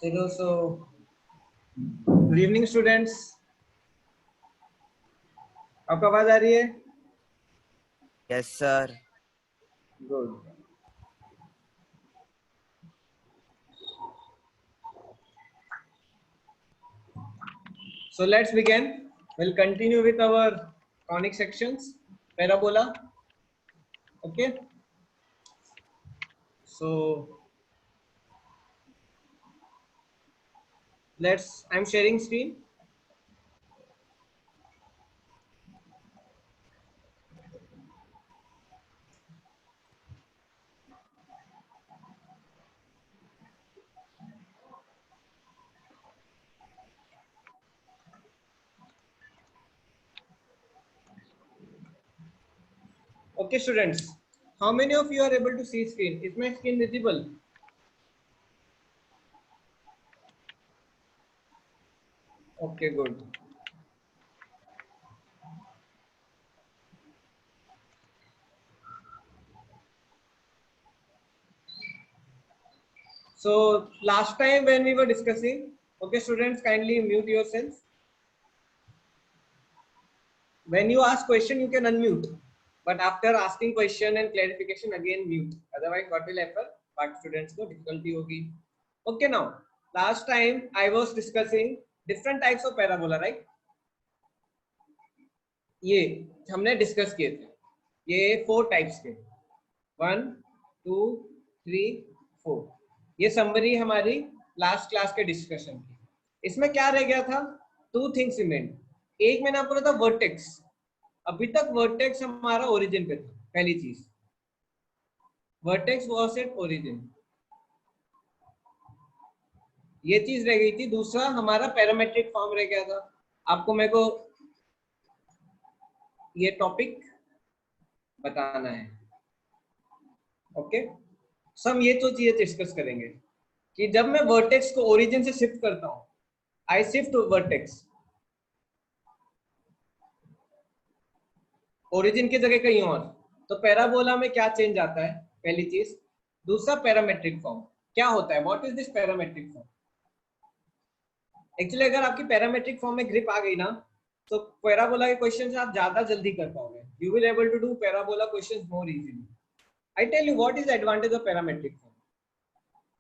चलो so good evening students, आपको आवाज आ रही है? Yes sir. Good. So let's begin. We'll continue with our conic sections, parabola. Okay. So I'm sharing screen. Okay students, how many of you are able to see screen? Is my screen visible? Okay, good. So last time when we were discussing, okay students, kindly mute yourself. When you ask question, you can unmute, but after asking question and clarification, again mute. Otherwise, what will happen? But students को difficulty होगी. Okay, now last time I was discussing different types of parabola, right? ये हमने discuss किए थे. ये 4 types के, 1, 2, 3, 4. ये summary हमारी लास्ट क्लास के डिस्कशन की. इसमें क्या रह गया था? 2 थिंग्स रिमेन. एक मैंने आपको बोला था वर्टेक्स. अभी तक वर्टेक्स हमारा ओरिजिन पे था. पहली चीज वर्टेक्स वाज एट ओरिजिन, ये चीज रह गई थी. दूसरा हमारा पैरामेट्रिक फॉर्म रह गया था. आपको मेरे को ये टॉपिक बताना है. ओके, हम ये तो चीजें डिस्कस करेंगे कि जब मैं वर्टेक्स को ओरिजिन से शिफ्ट करता हूं, आई शिफ्ट वर्टेक्स ओरिजिन की जगह कहीं और, तो पैराबोला में क्या चेंज आता है? पहली चीज. दूसरा पैरामेट्रिक फॉर्म क्या होता है? What is this parametric form? Actually अगर आपकी पैरामेट्रिक फॉर्म में ग्रिप आ गई ना, तो पैराबोला के क्वेश्चंस आप ज्यादा जल्दी कर पाओगे. You will able to do parabola questions more easily. I tell you what is advantage of parametric form.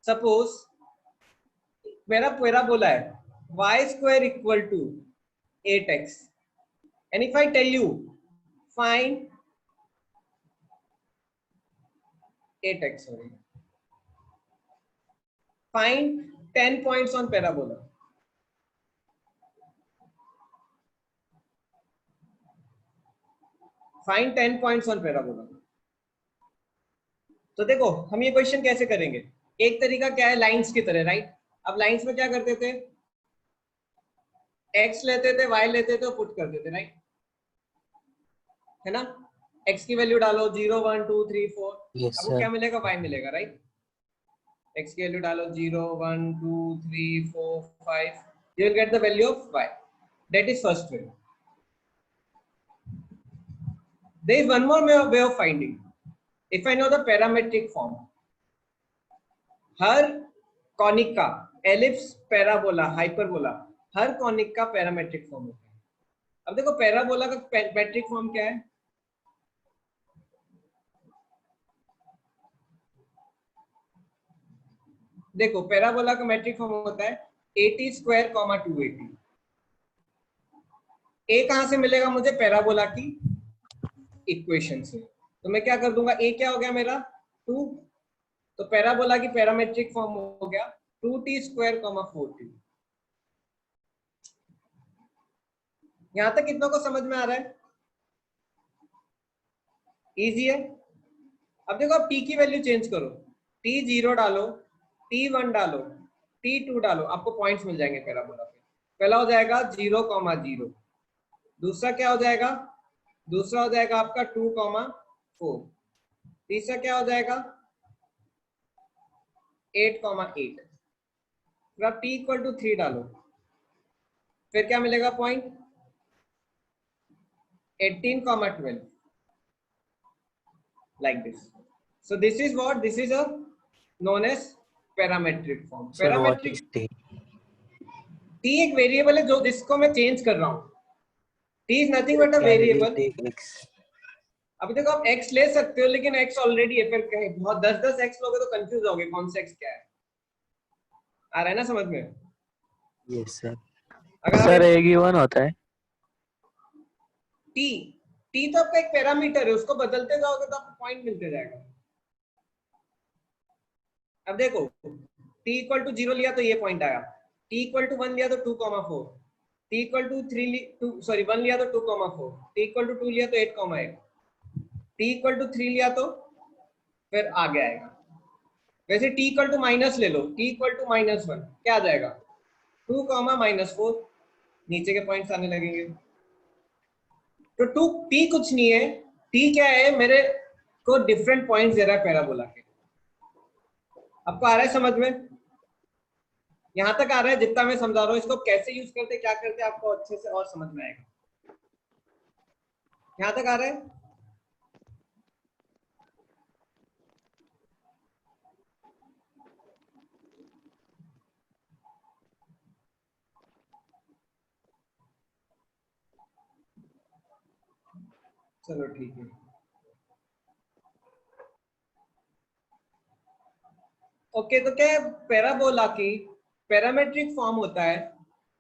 Suppose मेरा पैराबोला है y square equal to 8x, and if I tell you find 8x, sorry, find 10 points on parabola. Find 10 points on parabola. तो देखो हम ये question कैसे करेंगे. एक तरीका क्या है, लाइंस की तरह, राइट? अब लाइंस में क्या करते थे? x लेते थे, y लेते थे और पुट करते थे, राइट? है ना? x की वैल्यू डालो 0 1 2 3 4. यस आपको सर। क्या मिलेगा? y मिलेगा, राइट? x की वैल्यू डालो 0 1 2 3 4 5, you will get the value of y. That is first way. There is one more way of finding. If I know the parametric form, her conic का, ellipse, parabola, hyperbola, हर conic का parametric form होता है. अब देखो parabola का metric form क्या है? देखो पैराबोला का मेट्रिक फॉर्म होता है 80 स्क्वायर, 280. ए कहां से मिलेगा मुझे? पैराबोला की इक्वेशन से. तो मैं क्या कर दूंगा, ए क्या हो गया मेरा? 2. तो पैराबोला की पैरामेट्रिक फॉर्म हो गया 2t स्क्वायर, 4t. यहां तक कितनों को समझ में आ रहा है? इजी है. अब देखो आप t की वैल्यू चेंज करो, t0 डालो, t1 डालो, t2 डालो, आपको पॉइंट्स मिल जाएंगे पैराबोला पे. पहला हो जाएगा 0, 0. दूसरा क्या हो जाएगा? दूसरा हो जाएगा आपका 2, 4. तीसरा क्या हो जाएगा? 8, 8. फिर आप t इक्वल टू 3 डालो, फिर क्या मिलेगा point? 18, 12. Like this. So this is what, this is a known as parametric form. Sir, what parametric is t? T एक वेरिएबल है जो जिसको मैं चेंज कर रहा हूँ। T is nothing but a Can we variable. take x? अभी देखो आप x ले सकते हो लेकिन x ऑलरेडी है, फिर कहीं बहुत 10 x लोगे तो कंफ्यूज होगे कौन सा x क्या है। आ रहा है ना समझ में? Yes, sir. अगर Sir, आप a given होता है. टी टी तो आपका एक पैरामीटर है, उसको बदलते जाओगे तो आपको पॉइंट मिलते जाएगा। अब देखो t इक्वल टू 0 लिया तो ये पॉइंट आया, t इक्वल टू 1 लिया तो 2,4, t इक्वल टू 1 लिया तो 2,4, t इक्वल टू 2 लिया तो 8,8, t इक्वल टू 3 लिया तो फिर आगे आएगा। वैसे t इक्वल टू माइनस ले लो, t इक्वल टू -1 क्या आ जाएगा 2, -4, नीचे के पॉइंट्स आने लगेंगे। तो t कुछ नहीं है, t क्या है, मेरे को डिफरेंट पॉइंट्स दे रहा है पैराबोला के। आपको आ रहा है समझ में? यहां तक आ रहा है जितना मैं समझा रहा हूँ, इसको कैसे यूज करते क्या करते आपको अच्छे से और समझ में आएगा। यहां तक आ रहा है? चलो ठीक है। ओके, तो क्या पैराबोला की पैरामेट्रिक फॉर्म होता है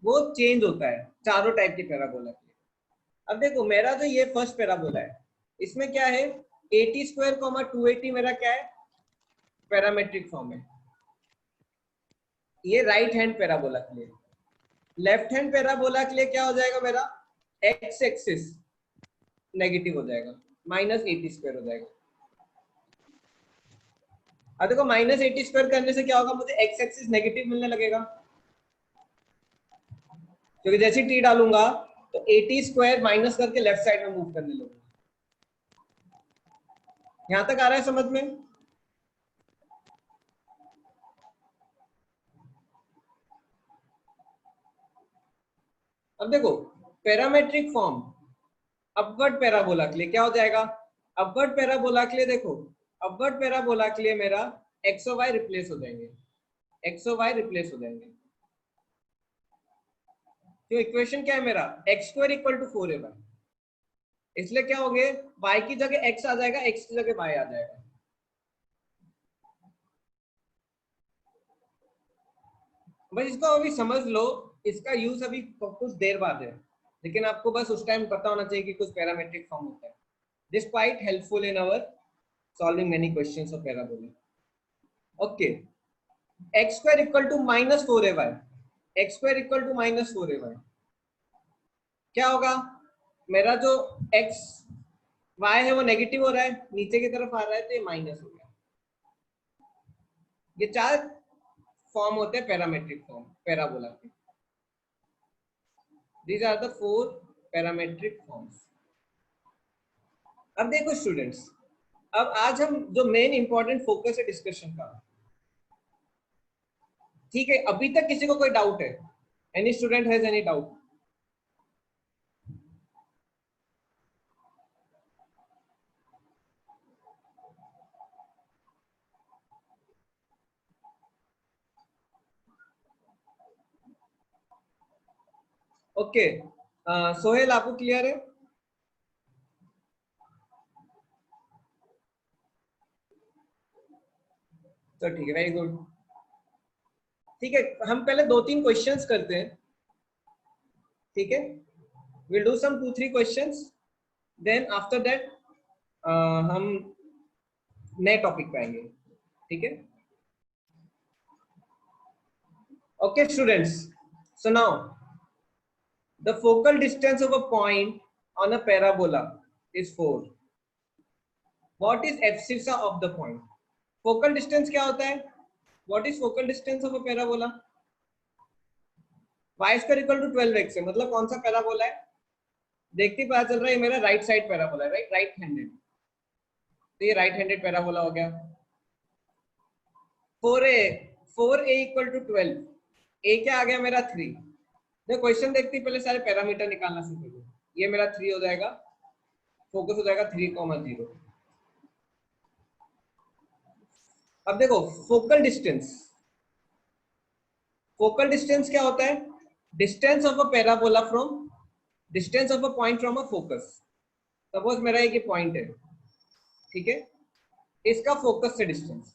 वो चेंज होता है चारों टाइप के पैराबोला के। अब देखो मेरा जो ये फर्स्ट पैराबोला है इसमें क्या है 80² 280 मेरा क्या है पैरामेट्रिक फॉर्म है। ये राइट हैंड पैराबोला के लिए। लेफ्ट हैंड पैराबोला के लिए क्या हो जाएगा मेरा एक्स एक्सिस नेगेटिव हो जाएगा, -80² हो जाएगा। अब देखो -80² करने से क्या होगा, मुझे एक्स एक्सिस नेगेटिव मिलने लगेगा क्योंकि जैसे टी डालूंगा तो 80² माइनस करके लेफ्ट साइड में मूव करने लगूंगा। यहां तक आ रहा है समझ में? अब देखो पैरामेट्रिक फॉर्म अपवर्ड पैराबोला के लिए क्या हो जाएगा, अपवर्ड पैराबोला के लिए देखो अपवर्ड पैराबोला के लिए मेरा एक्स और वाई रिप्लेस हो जाएंगे, एक्स और वाई रिप्लेस हो जाएंगे। तो इक्वेशन क्या है मेरा x² इक्वल टू 4ay, इसलिए क्या हो गए y की जगह x आ जाएगा, x की जगह y आ जाएगा। बस इसको अभी समझ लो, इसका यूज अभी कुछ देर बाद है, लेकिन आपको बस उस टाइम पता होना चाहिए कि कुछ पैरामेट्रिक फॉर्म होता है। This quite helpful in our solving many questions of parabola. Okay, x² equal to -4ay, x² equal to -4ay क्या होगा, मेरा जो x y है वो नेगेटिव हो रहा है, नीचे की तरफ आ रहा है तो ये माइनस हो गया। ये चार फॉर्म होते हैं पैरामेट्रिक फॉर्म पैराबोला के। These are the 4 parametric forms. अब देखो स्टूडेंट्स, अब आज हम जो मेन इंपॉर्टेंट फोकस है डिस्कशन का, ठीक है, अभी तक किसी को कोई डाउट है? Any student has any doubt? Okay, Sohail आपको क्लियर है? तो ठीक है, वेरी गुड। ठीक है, हम पहले 2-3 क्वेश्चंस करते हैं, ठीक है, we'll do some 2-3 questions, then after that हम नए टॉपिक पे आएंगे, ठीक है। Okay students, so now the focal distance of a point on a parabola is 4. What is abscissa of the point? Focal distance क्या होता है? What is focal distance of a parabola? y² equal to 12x है, मतलब कौन सा parabola है? देखते ही पता चल रहा है ये मेरा राइट साइड पैराबोला है, राइट, राइट हैंडेड। तो ये राइट हैंडेड पैराबोला हो गया। 4a इक्वल टू 12, a क्या आ गया मेरा 3। देखो क्वेश्चन देखते ही पहले सारे पैरामीटर निकालना सीखोगे। ये मेरा 3 हो जाएगा, फोकस हो जाएगा 3,0। अब देखो फोकल डिस्टेंस, फोकल डिस्टेंस क्या होता है? Distance of a parabola from distance of a point from a focus. Suppose मेरा एक पॉइंट है, ठीक है, इसका फोकस से डिस्टेंस।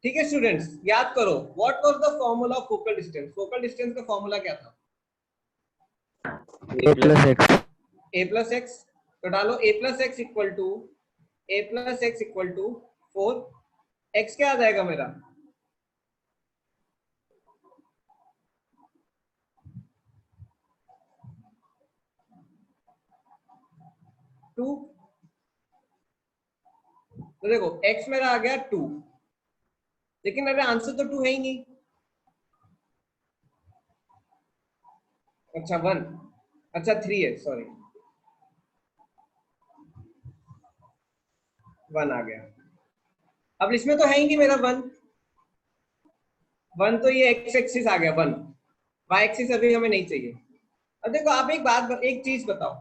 ठीक है स्टूडेंट्स, याद करो what was the formula of focal distance. Focal distance का फॉर्मूला क्या था? A plus X. A plus X. तो डालो A plus x equal to A plus x equal to 4। X क्या आ जाएगा मेरा? टू। तो देखो x मेरा आ गया 2, लेकिन मेरा आंसर तो 2 है ही नहीं। अच्छा 1, अच्छा 3 है, सॉरी 1 आ गया। अब इसमें तो है ही नहीं मेरा 1 तो ये x एक्सिस आ गया 1, y एक्सिस अभी हमें नहीं चाहिए। अब देखो आप एक चीज बताओ,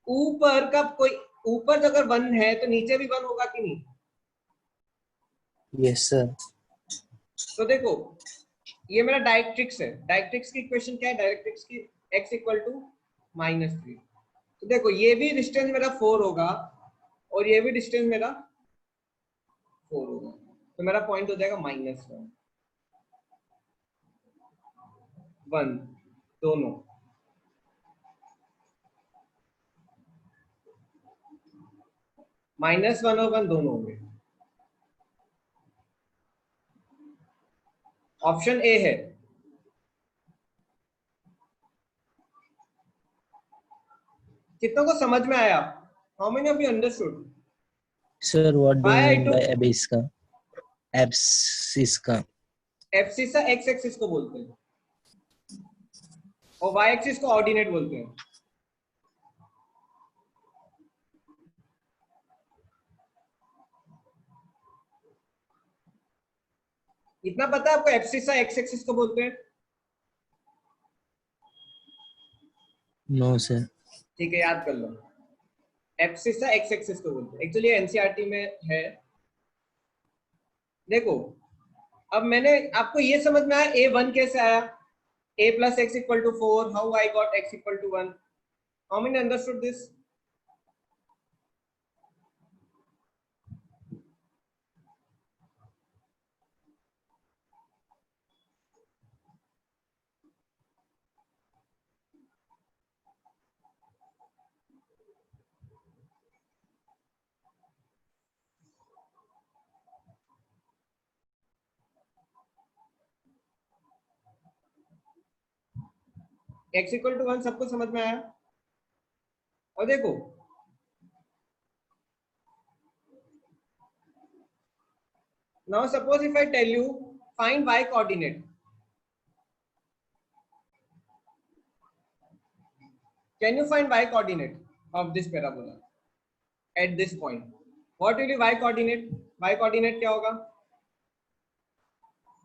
ऊपर का कोई ऊपर अगर 1 है तो नीचे भी 1 होगा कि नहीं? Yes sir. तो देखो ये मेरा डायरेक्ट्रिक्स है। डायरेक्ट्रिक्स की इक्वेशन क्या है? डायरेक्ट्रिक्स की x इक्वल टू -3। तो देखो ये भी डिस्टेंस मेरा 4 होगा और ये भी डिस्टेंस मेरा 4 होगा, तो मेरा पॉइंट हो जाएगा -1 दोनों। -1 और 1 दोनों होंगे। ऑप्शन ए है। कितनों को समझ में आया? How many of you understood? Sir, what do Why you I mean by took abyss का? Abscissa का? एब्सिसा एक्स एक्सिस को बोलते हैं और वाई एक्सिस को ऑर्डिनेट बोलते हैं। इतना पता है आपको एब्सिसा एक्स एक्सिस को बोलते हैं? No sir. ठीक है, याद कर लो। एब्सिसा एक्स एक्सिस को बोलते हैं, एक्चुअली एनसीईआरटी में है। देखो अब मैंने आपको ये समझ में आया a1 कैसे आया? a plus x equal to 4, how I got x equal to 1? How many understood this? x equal to 1 सबको समझ में आया? और देखो now suppose if I tell you find y coordinate, can you find y coordinate of this parabola at this point? What will be y coordinate? Y coordinate क्या होगा?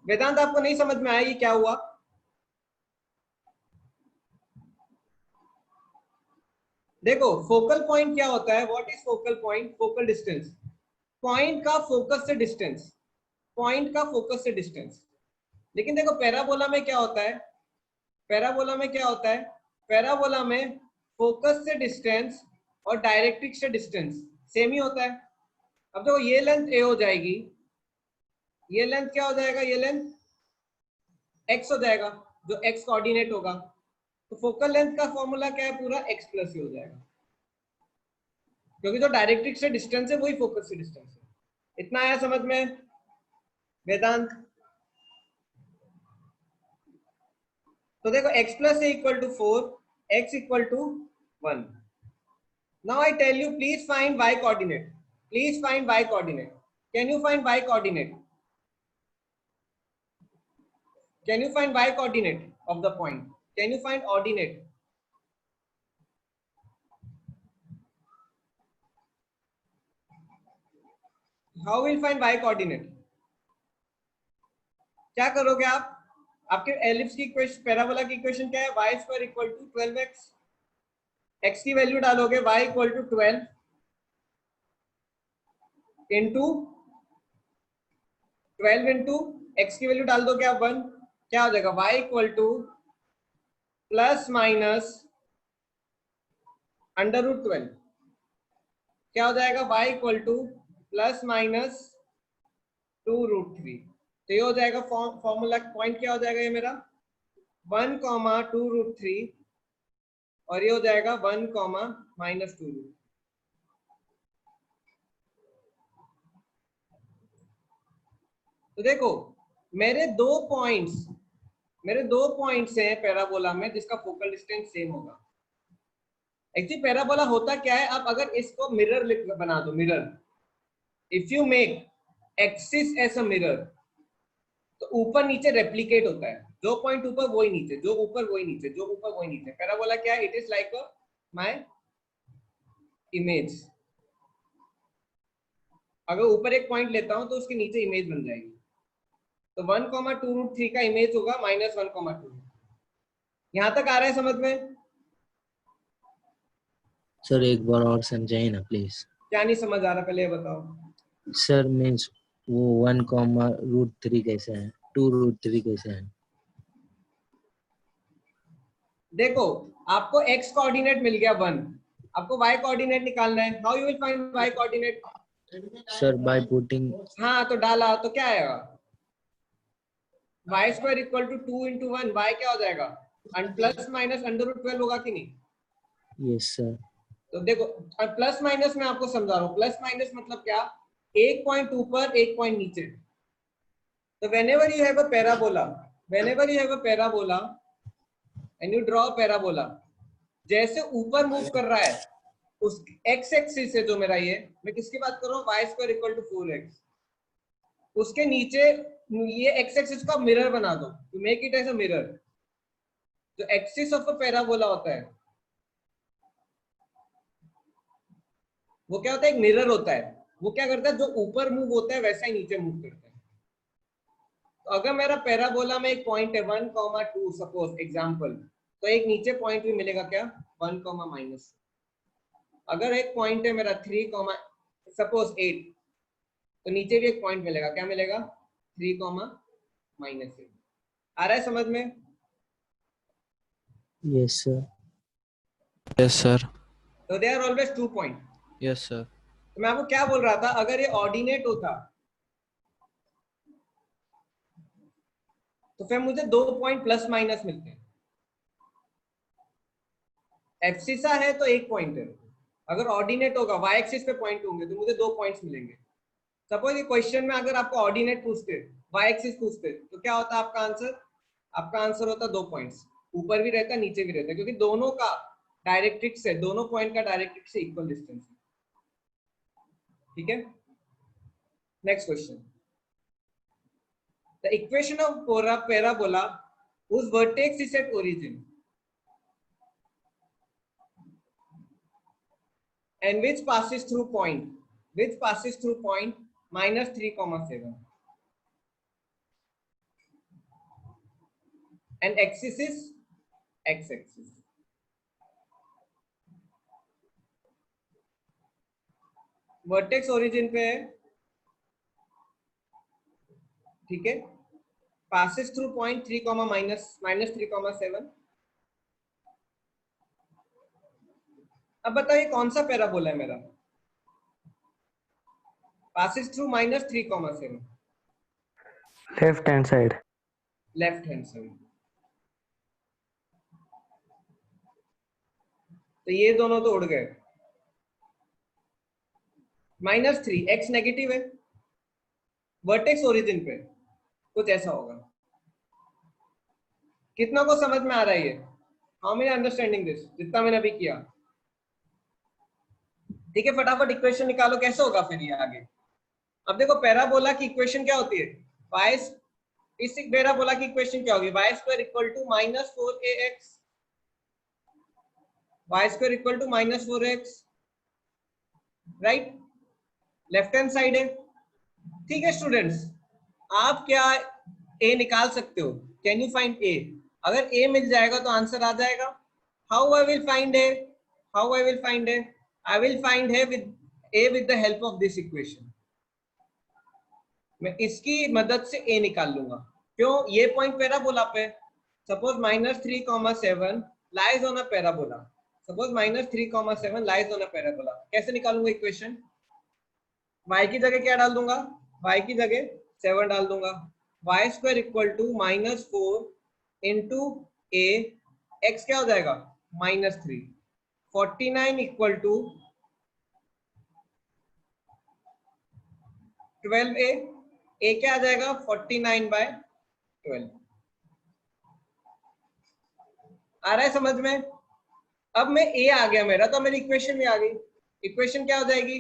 वेदांत आपको नहीं समझ में आया ये क्या हुआ? देखो फोकल पॉइंट क्या होता है? What is focal point? Focal distance, point का फोकस से डिस्टेंस, पॉइंट का फोकस से डिस्टेंस। लेकिन देखो पैराबोला में क्या होता है? पैराबोला में क्या होता है? पैराबोला में फोकस से डिस्टेंस और डायरेक्ट्रिक्स से डिस्टेंस सेम ही होता है। अब देखो ये लेंथ a हो जाएगी, ये लेंथ क्या हो जाएगा? ये लेंथ x हो जाएगा, जो x कोऑर्डिनेट होगा। तो फोकल लेंथ का फॉर्मूला क्या है? पूरा x प्लस ही हो जाएगा, क्योंकि जो डायरेक्ट्रिक्स से डिस्टेंस है वही फोकस से डिस्टेंस है। इतना आया समझ में वेदांत? तो देखो x plus a equal to 4, x equal to 1। Now I tell you, please find y coordinate. Please find y coordinate. Can you find y coordinate? Can you find y coordinate of the point? Can you find ordinate? How will find y coordinate? क्या करोगे आप? आपके ellipse की equation, parabola की equation क्या है? y square equal to 12x। x की value डालोगे y equal to 12 into 12 into x की वैल्यू डाल दोगे आप 1, क्या हो जाएगा y equal to plus minus √12। क्या हो जाएगा y equal to plus minus 2√3। तो ये हो जाएगा फॉर्मूला पॉइंट क्या हो जाएगा ये मेरा 1, 2√3 और ये हो जाएगा 1, -2√3। तो देखो मेरे दो पॉइंट्स हैं पैराबोला में जिसका फोकल डिस्टेंस सेम होगा। एक्चुअली पैराबोला होता क्या है, अब अगर इसको मिरर बना दो, mirror, if you make axis as a mirror, तो ऊपर नीचे रेप्लिकेट होता है, जो पॉइंट ऊपर वही नीचे, जो ऊपर वही नीचे, जो ऊपर वही नीचे। पैराबोला क्या है, it is like my image. अगर ऊपर एक पॉइंट लेता हूं तो उसके नीचे इमेज बन जाएगी। तो 1, 2√3 का इमेज होगा -1, 2। यहां तक आ रहा है समझ में? सर एक बार और समझाइए ना प्लीज। क्या नहीं समझ आ रहा, पहले ये बताओ। सर मीन्स वो 1, कैसे है, 2√3 कैसे है? देखो आपको x कोऑर्डिनेट मिल गया 1, आपको y कोऑर्डिनेट निकालना है। How you will find y coordinate? Sir by putting. हाँ तो डाला तो क्या आएगा, y² इक्वल टू 2 × 1, y क्या हो जाएगा प्लस माइनस √12 होगा कि नहीं? Yes sir. तो देखो प्लस माइनस मैं आपको समझा रहा हूँ, प्लस माइनस मतलब क्या, एक पॉइंट ऊपर एक पॉइंट नीचे। तो whenever you have a parabola and you draw a parabola, जैसे ऊपर मूव कर रहा है उस x एक्सिस है जो मेरा, ये मैं किसकी बात कर रहा हूँ, y² इक्वल टू 4x, उसके नीचे ये x एक्सिस का मिरर बना दो, to make it as a mirror. जो एक्सिस ऑफ अ पैराबोला होता है वो क्या होता है, एक मिरर होता है। वो क्या करता है, जो ऊपर मूव होता है वैसा ही नीचे मूव करता है। तो अगर मेरा पैराबोला में एक पॉइंट है 1, 2 सपोज एग्जांपल, तो एक नीचे पॉइंट भी मिलेगा क्या 1, -। अगर एक पॉइंट है मेरा 3, सपोज 8, तो नीचे भी एक पॉइंट मिलेगा, क्या मिलेगा 3, -8। आ रहा है समझ में? Yes sir. Yes, sir. तो they are always 2 point. Yes, sir. तो मैं आपको क्या बोल रहा था, अगर ये ऑर्डिनेट होता तो फिर मुझे 2 पॉइंट प्लस माइनस मिलते हैं। एब्सिसा है तो एक पॉइंट है, अगर ऑर्डिनेट होगा y एक्सिस पे पॉइंट होंगे तो मुझे 2 पॉइंट्स मिलेंगे। सपोज ये क्वेश्चन में अगर आपको ऑर्डिनेट पूछते, y एक्सिस पूछते, तो क्या होता आपका आंसर? आपका आंसर होता 2 पॉइंट्स, ऊपर भी रहता नीचे भी रहता, क्योंकि दोनों का डायरेक्ट्रिक्स है, दोनों पॉइंट का डायरेक्ट्रिक्स से इक्वल डिस्टेंस है। ठीक है, next question. The equation of parabola whose vertex is at origin and which passes through point -3, 7, and axis is x-axis. Vertex origin पे है, ठीक है, passes through point 3, -3, 7। अब बताइए कौन सा पैराबोला है मेरा, passes through -3, 7, left hand side. Left hand side. तो ये दोनों तो उड़ गए। -3, x नेगेटिव है, वर्टेक्स ओरिजिन पे कुछ ऐसा होगा। कितना को समझ में आ रहा है ये? हाउ मेनी अंडरस्टैंडिंग दिस, जितना मैंने अभी किया? ठीक है, फटाफट इक्वेशन निकालो, कैसे होगा फिर ये आगे। अब देखो पैराबोला की इक्वेशन क्या होती है, इस पैराबोला की इक्वेशन क्या होगी, y² equal to -4ax, y² equal to -4x, right, left hand side है। ठीक है स्टूडेंट्स, आप क्या a निकाल सकते हो, कैन यू फाइंड a? अगर a मिल जाएगा तो आंसर आ जाएगा। How I will find a? How I will find a? I will find a with the help of this equation. मैं इसकी मदद से a निकाल लूंगा। क्यों? ये पॉइंट पैराबोला पे, suppose -3,7 lies on a parabola, suppose -3,7 lies on a parabola. कैसे निकालूंगा इक्वेशन? y की जगह क्या डाल दूंगा? y की जगह 7 डाल दूंगा। y square equal to -4 into a, x क्या हो जाएगा? -3। 49 इक्वल टू 12a, a क्या आ जाएगा? 49/12। आ रहा है समझ में? अब मैं a आ गया मेरा, तो मेरी इक्वेशन भी आ गई। इक्वेशन क्या हो जाएगी?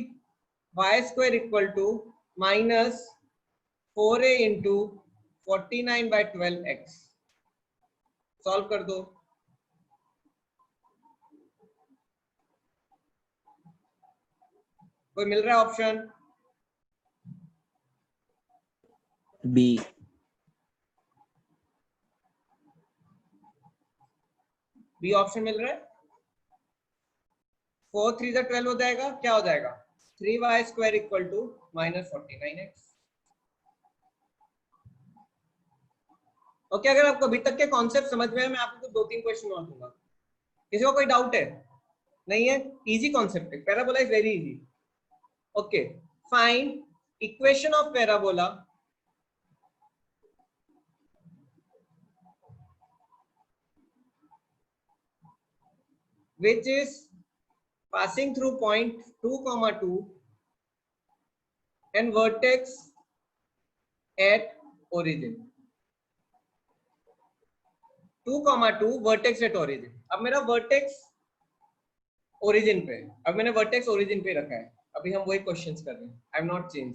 y square equal to -4a into 49/12x। Solve कर दो। कोई मिल रहा है ऑप्शन? B. बी ऑप्शन मिल रहा है। 4 3 जा 12 हो जाएगा, क्या हो जाएगा? 3y square equal to -49x। Okay, अगर आपको अभी तक के कॉन्सेप्ट समझ में है, मैं आपको 2-3 क्वेश्चन और दूंगा। किसी को कोई डाउट है? नहीं है? इजी कॉन्सेप्ट है, parabola is very easy. Okay, find equation of parabola which is passing through point 2,2 and vertex at origin। 2,2 vertex at origin. अब मेरा वर्टेक्स ओरिजिन पे, अब मैंने वर्टेक्स ओरिजिन पे रखा है, अभी हम वही क्वेश्चंस कर रहे हैं। I am not change.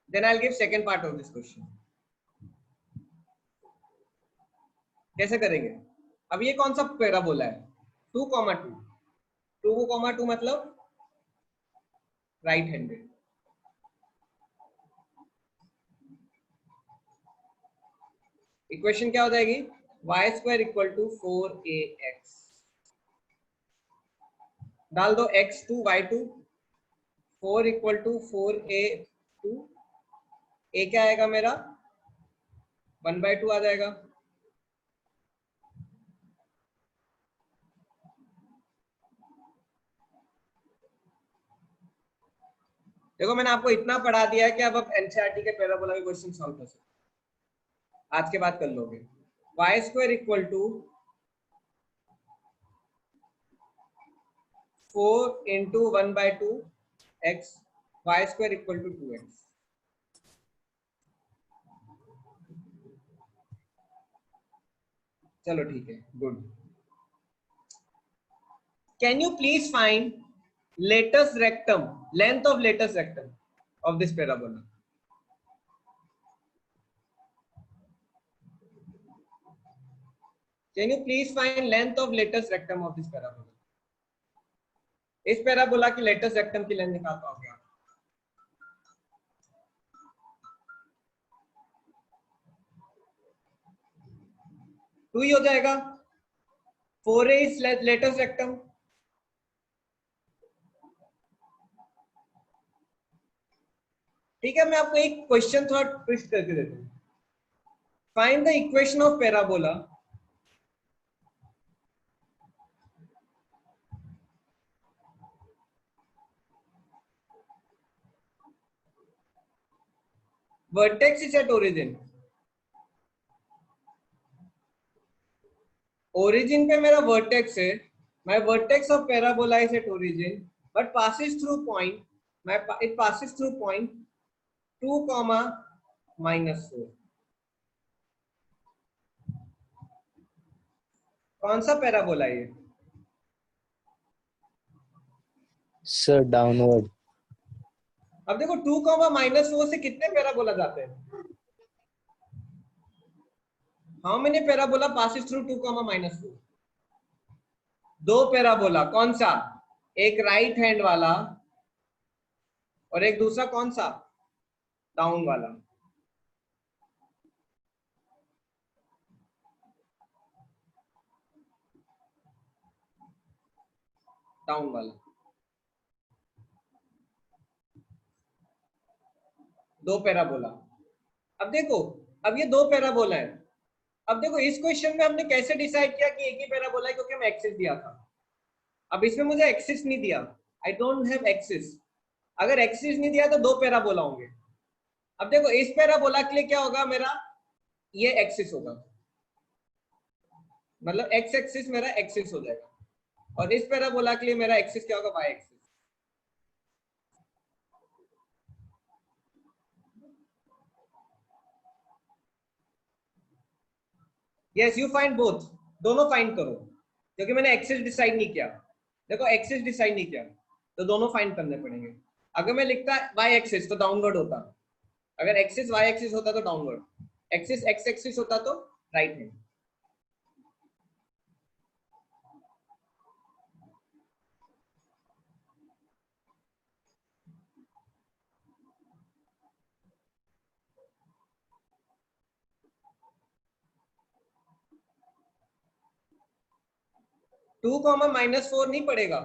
Then I will give second part of this question. कैसे करेंगे? अब ये कौन सा पैराबोला है? 2,2। 2,2 मतलब राइट हैंडेड। इक्वेशन क्या हो जाएगी? y square equal to 4ax। डाल दो x2 y2, 4 equal to 4a2, a क्या आएगा मेरा? 1/2 आ जाएगा। देखो मैंने आपको इतना पढ़ा दिया है कि अब आप एनसीईआरटी के पैराबोला के क्वेश्चन सॉल्व कर सकते, आज के बाद कर लोगे। y square equal to 4 into 1/2 x, y square equal to 2x। चलो ठीक है, good. Can you please find latus rectum, length of latus rectum of this parabola? Can you please find length of latus rectum of this parabola? इस parabola की latus rectum की length निकाल पाओगे आप? To ही हो जाएगा। 4a is latus rectum. ठीक है, मैं आपको एक क्वेश्चन थोड़ा ट्विस्ट करके देता हूं। Find the equation of parabola vertex is at origin। origin पे मेरा vertex है, my vertex of parabola is at origin but passes through point, it passes through point 2, -4। कौन सा पैराबोला है ये? Sir, downward. अब देखो 2, -4 से कितने पैराबोला जाते हैं? How many parabola passes through 2, -4? 2 parabola. कौन सा? एक राइट हैंड वाला और एक दूसरा कौन सा? डाउन वाला। डाउन वाला। दो पैराबोला। अब देखो, अब ये दो पैराबोला है। अब देखो इस क्वेश्चन में हमने कैसे डिसाइड किया कि एक ही पैराबोला है, क्योंकि हमें एक्सिस दिया था। अब इसमें मुझे एक्सिस नहीं दिया, आई डोंट हैव एक्सिस। अगर एक्सिस नहीं दिया तो दो पैराबोला होंगे। अब देखो इस पैराबोला के लिए क्या होगा, मेरा ये एक्सिस होगा, मतलब एक्स एक्सिस मेरा एक्सिस हो जाएगा, और इस पैराबोला के लिए मेरा एक्सिस क्या होगा, y axis. Yes you find both, दोनों फाइंड करो, क्योंकि मैंने एक्सिस डिसाइड नहीं किया। देखो एक्सिस डिसाइड नहीं किया तो दोनों फाइंड करने पड़ेंगे। अगर मैं लिखता वाई एक्सिस तो डाउनवर्ड होता, अगर एक्सिस वाई एक्सिस होता तो डाउनवर्ड, एक्सिस एक्स एक्सिस होता तो राइट हैंड। टू कॉमा -4 नहीं पड़ेगा।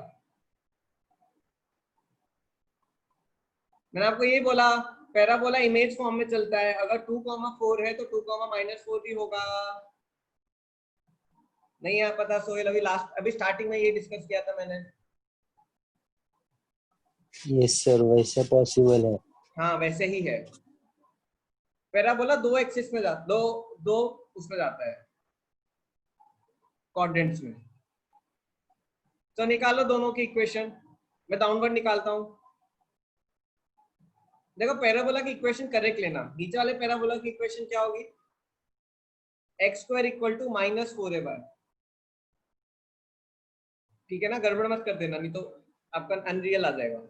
मैंने आपको ये बोला पैराबोला इमेज फॉर्म में चलता है, अगर 2,4 है तो 2,-4 भी होगा। नहीं है पता सोहेल, अभी स्टार्टिंग में ये डिस्कस किया था मैंने। यस सर, वैसे पॉसिबल है। हाँ वैसे ही है। पैराबोला दो एक्सिस में जाता, दो उसमें जाता है, क्वाड्रेंट्स में। तो निकालो दोनों की इक्वेशन, मैं डाउनवर्ड निकालता हूं। देखो पैराबोला की इक्वेशन करेक्ट लेना, नीचे वाले पैराबोला की इक्वेशन क्या होगी, x² = -4ay। ठीक है ना, गड़बड़ मत कर देना नहीं तो आपका अनरियल आ जाएगा।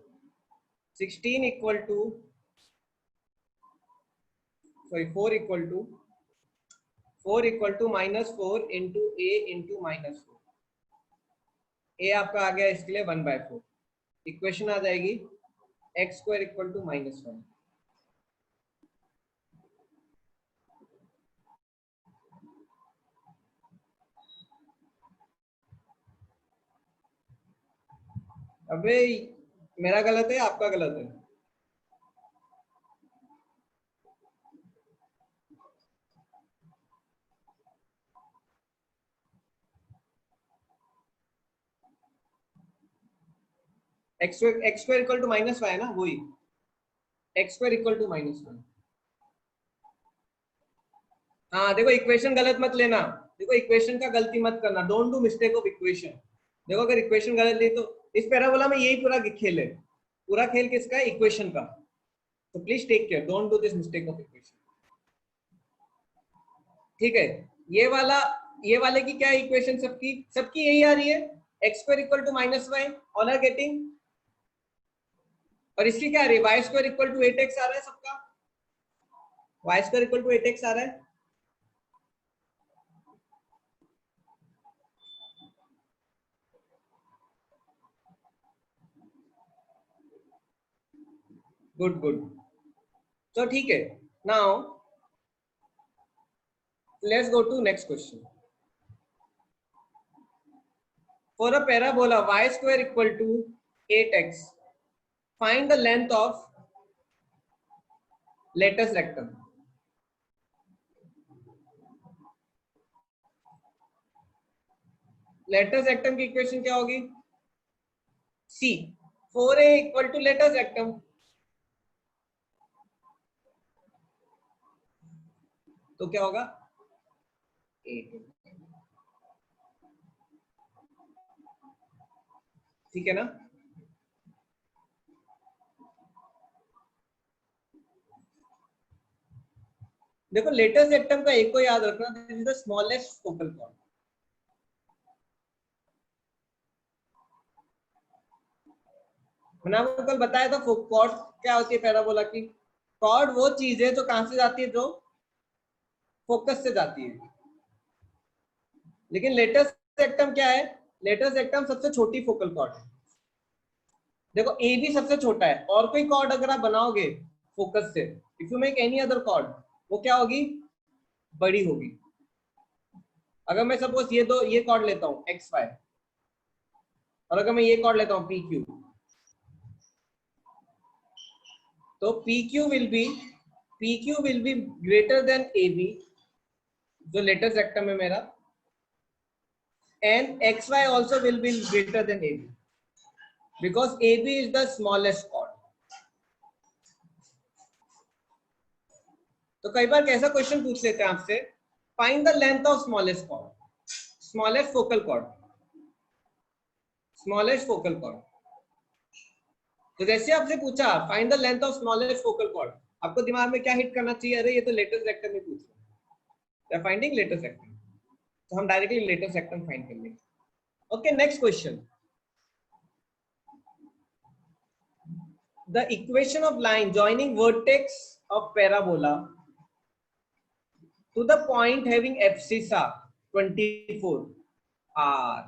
16 = 4 = -4 into a into -4। a आपका आ गया इसके लिए 1/4। इक्वेशन आ जाएगी x² = -1। अबे मेरा गलत है आपका गलत है? x² = -y है ना, वही x² = -1। हाँ देखो इक्वेशन गलत मत लेना, देखो इक्वेशन का गलती मत करना, don't do mistake of equation. देखो अगर इक्वेशन गलत ली तो इस पैराबोला में यही पूरा खेल है, पूरा खेल किसका है, इक्वेशन का। तो please take care, don't do this mistake of equation. ठीक है, ये वाले की क्या इक्वेशन, सबकी यही आ रही है, x² = -y, all are getting. और इसकी क्या आ रही है, y² = 8x आ रहा है सबका, y² = 8x आ रहा है। गुड गुड, तो ठीक है, now let's go to next question. For a parabola y² = 8x, find the length of latus rectum. latus rectum की इक्वेशन क्या होगी, c 4a = latus rectum। तो क्या होगा 8। ठीक है ना, देखो लेटेस्ट रेक्टम का एक को याद रखना, this is the smallest focal point. मैंने आपको कल बताया था कॉर्ड क्या होती है पैराबोला की। कॉर्ड वो चीज है जो कहां से जाती है, जो फोकस से जाती है। लेकिन लेटेस्ट रेक्टम क्या है, लेटेस्ट रेक्टम सबसे छोटी फोकल कॉर्ड है। देखो ए भी सबसे छोटा है, और कोई कॉर्ड अगर आप बनाओगे फोकस से, if you make any other chord, वो क्या होगी, बड़ी होगी। अगर मैं सपोज ये कॉर्ड लेता हूँ XY, और अगर मैं ये कॉर्ड लेता हूँ PQ, तो PQ will be PQ will be greater than AB, जो लेटेस्ट रेक्टम है मेरा, and XY also will be greater than AB because AB is the smallest chord. तो कई बार कैसा क्वेश्चन पूछ लेते हैं आपसे, find the length of smallest chord, smallest focal chord, smallest focal chord. तो जैसे आपसे पूछा find the length of smallest focal chord, आपको दिमाग में क्या हिट करना चाहिए, अरे ये तो लेटेस्ट रेक्टम में पूछ रहा है, फाइंडिंग लेटेस्ट रेक्टम, तो हम डायरेक्टली लेटेस्ट रेक्टम फाइंड कर लेंगे। Okay, next question, the equation of line joining vertex of parabola to the point having abscissa 24 r,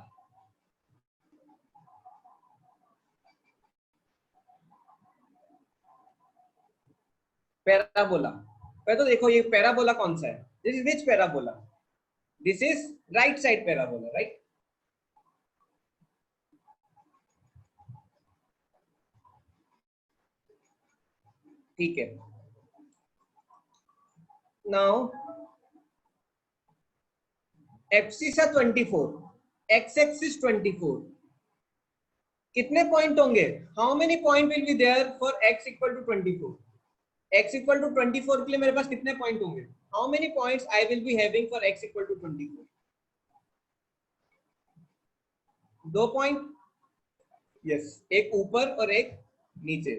parabola. पहले तो देखो ये पैराबोला कौन सा है, this is which parabola, this is right side parabola, right. ठीक है, नाउ एब्सिसा 24, एक्स एक्सिस 24, कितने पॉइंट होंगे, how many point will be there for x equal to 24, x equal to 24 के लिए मेरे पास कितने पॉइंट होंगे, how many points I will be having for x equal to 24, 2 point, yes, एक ऊपर और एक नीचे।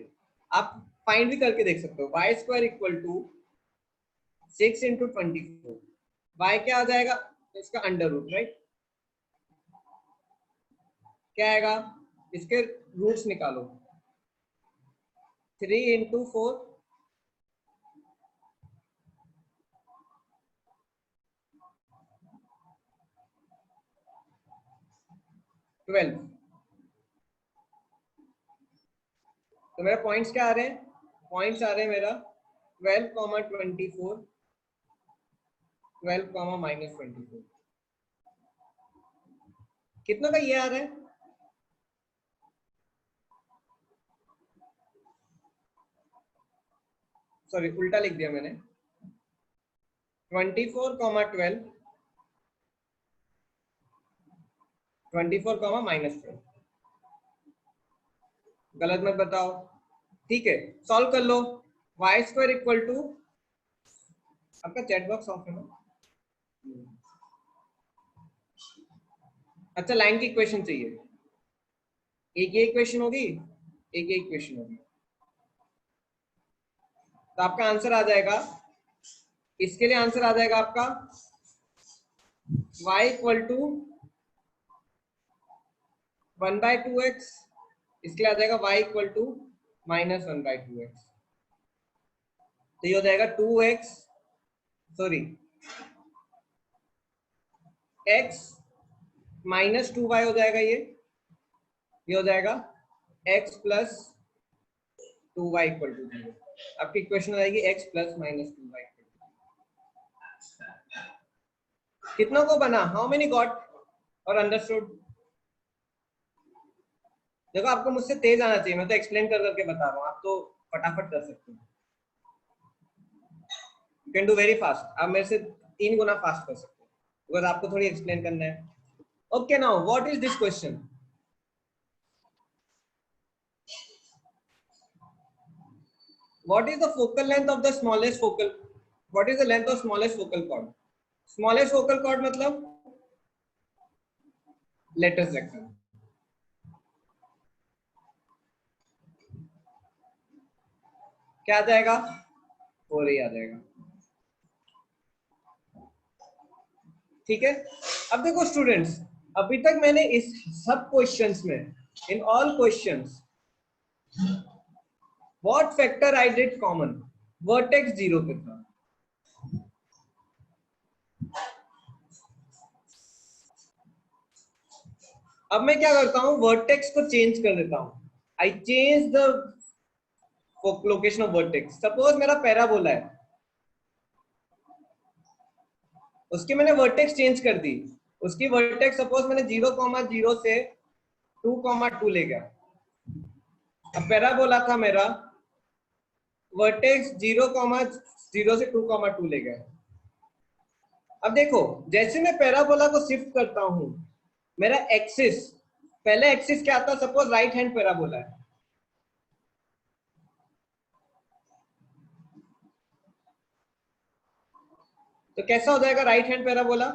आप फाइंड भी करके देख सकते हो, y square equal to 6 into 24, y क्या आ जाएगा इसका अंडर रूट, राइट, क्या आएगा, इसके रूट्स निकालो, 3 इंटू 4, 12, तो मेरा पॉइंट्स क्या आ रहे हैं, पॉइंट्स आ रहे हैं मेरा 12, 24, 12, माइनस 24, कितना का ये आ रहा है, सॉरी उल्टा लिख दिया मैंने, 24, 12, 24, माइनस 12, गलत मत बताओ, ठीक है, सॉल्व कर लो, y स्क्वायर इक्वल टू, आपका चैट बॉक्स ऑफ है ना, अच्छा लाइन की इक्वेशन चाहिए, एक ये इक्वेशन होगी, एक ये इक्वेशन होगी, तो आपका आंसर आ जाएगा, इसके लिए आंसर आ जाएगा आपका y इक्वल टू 1/2x, इसके लिए आ जाएगा y equal to minus 1/2x, तो ये हो जाएगा 2x, sorry x minus 2y हो जाएगा, ये हो जाएगा x plus 2y equal to 0, आपकी इक्वेशन हो जाएगी x प्लस माइनस 2y, कितनों को बना, हाउ मेनी गॉट और अंडरस्टूड। देखो आपको मुझसे तेज आना चाहिए, मैं तो एक्सप्लेन कर करके बता रहा हूँ, आप तो फटाफट कर सकते हो, you can do very fast, आप मेरे से 3 गुना फास्ट कर सकते हो, बिकॉज आपको थोड़ी एक्सप्लेन करना है। Okay, now what is this question, what is the focal length of the smallest focal, what is the length of smallest focal chord, smallest focal chord मतलब latest rectum, क्या आ जाएगा, 4 ही आ जाएगा, ठीक है। अब देखो स्टूडेंट्स, अभी तक मैंने इस सब क्वेश्चंस में, in all questions, What factor I did common? Vertex 0 पे था, अब मैं क्या करता हूँ, वर्टेक्स को चेंज कर देता हूँ, I change the location of vertex. Suppose मेरा पैराबोला है, उसकी मैंने वर्टेक्स चेंज कर दी, उसकी वर्टेक्स सपोज मैंने 0,0 से 2,2 ले गया, अब पैराबोला था मेरा वर्टेक्स 0,0 से 2,2 ले गए। अब देखो जैसे मैं पैराबोला को शिफ्ट करता हूं, मेरा एक्सिस, पहले एक्सिस क्या था, सपोज राइट हैंड पैराबोला है, तो कैसा हो जाएगा राइट हैंड पैराबोला?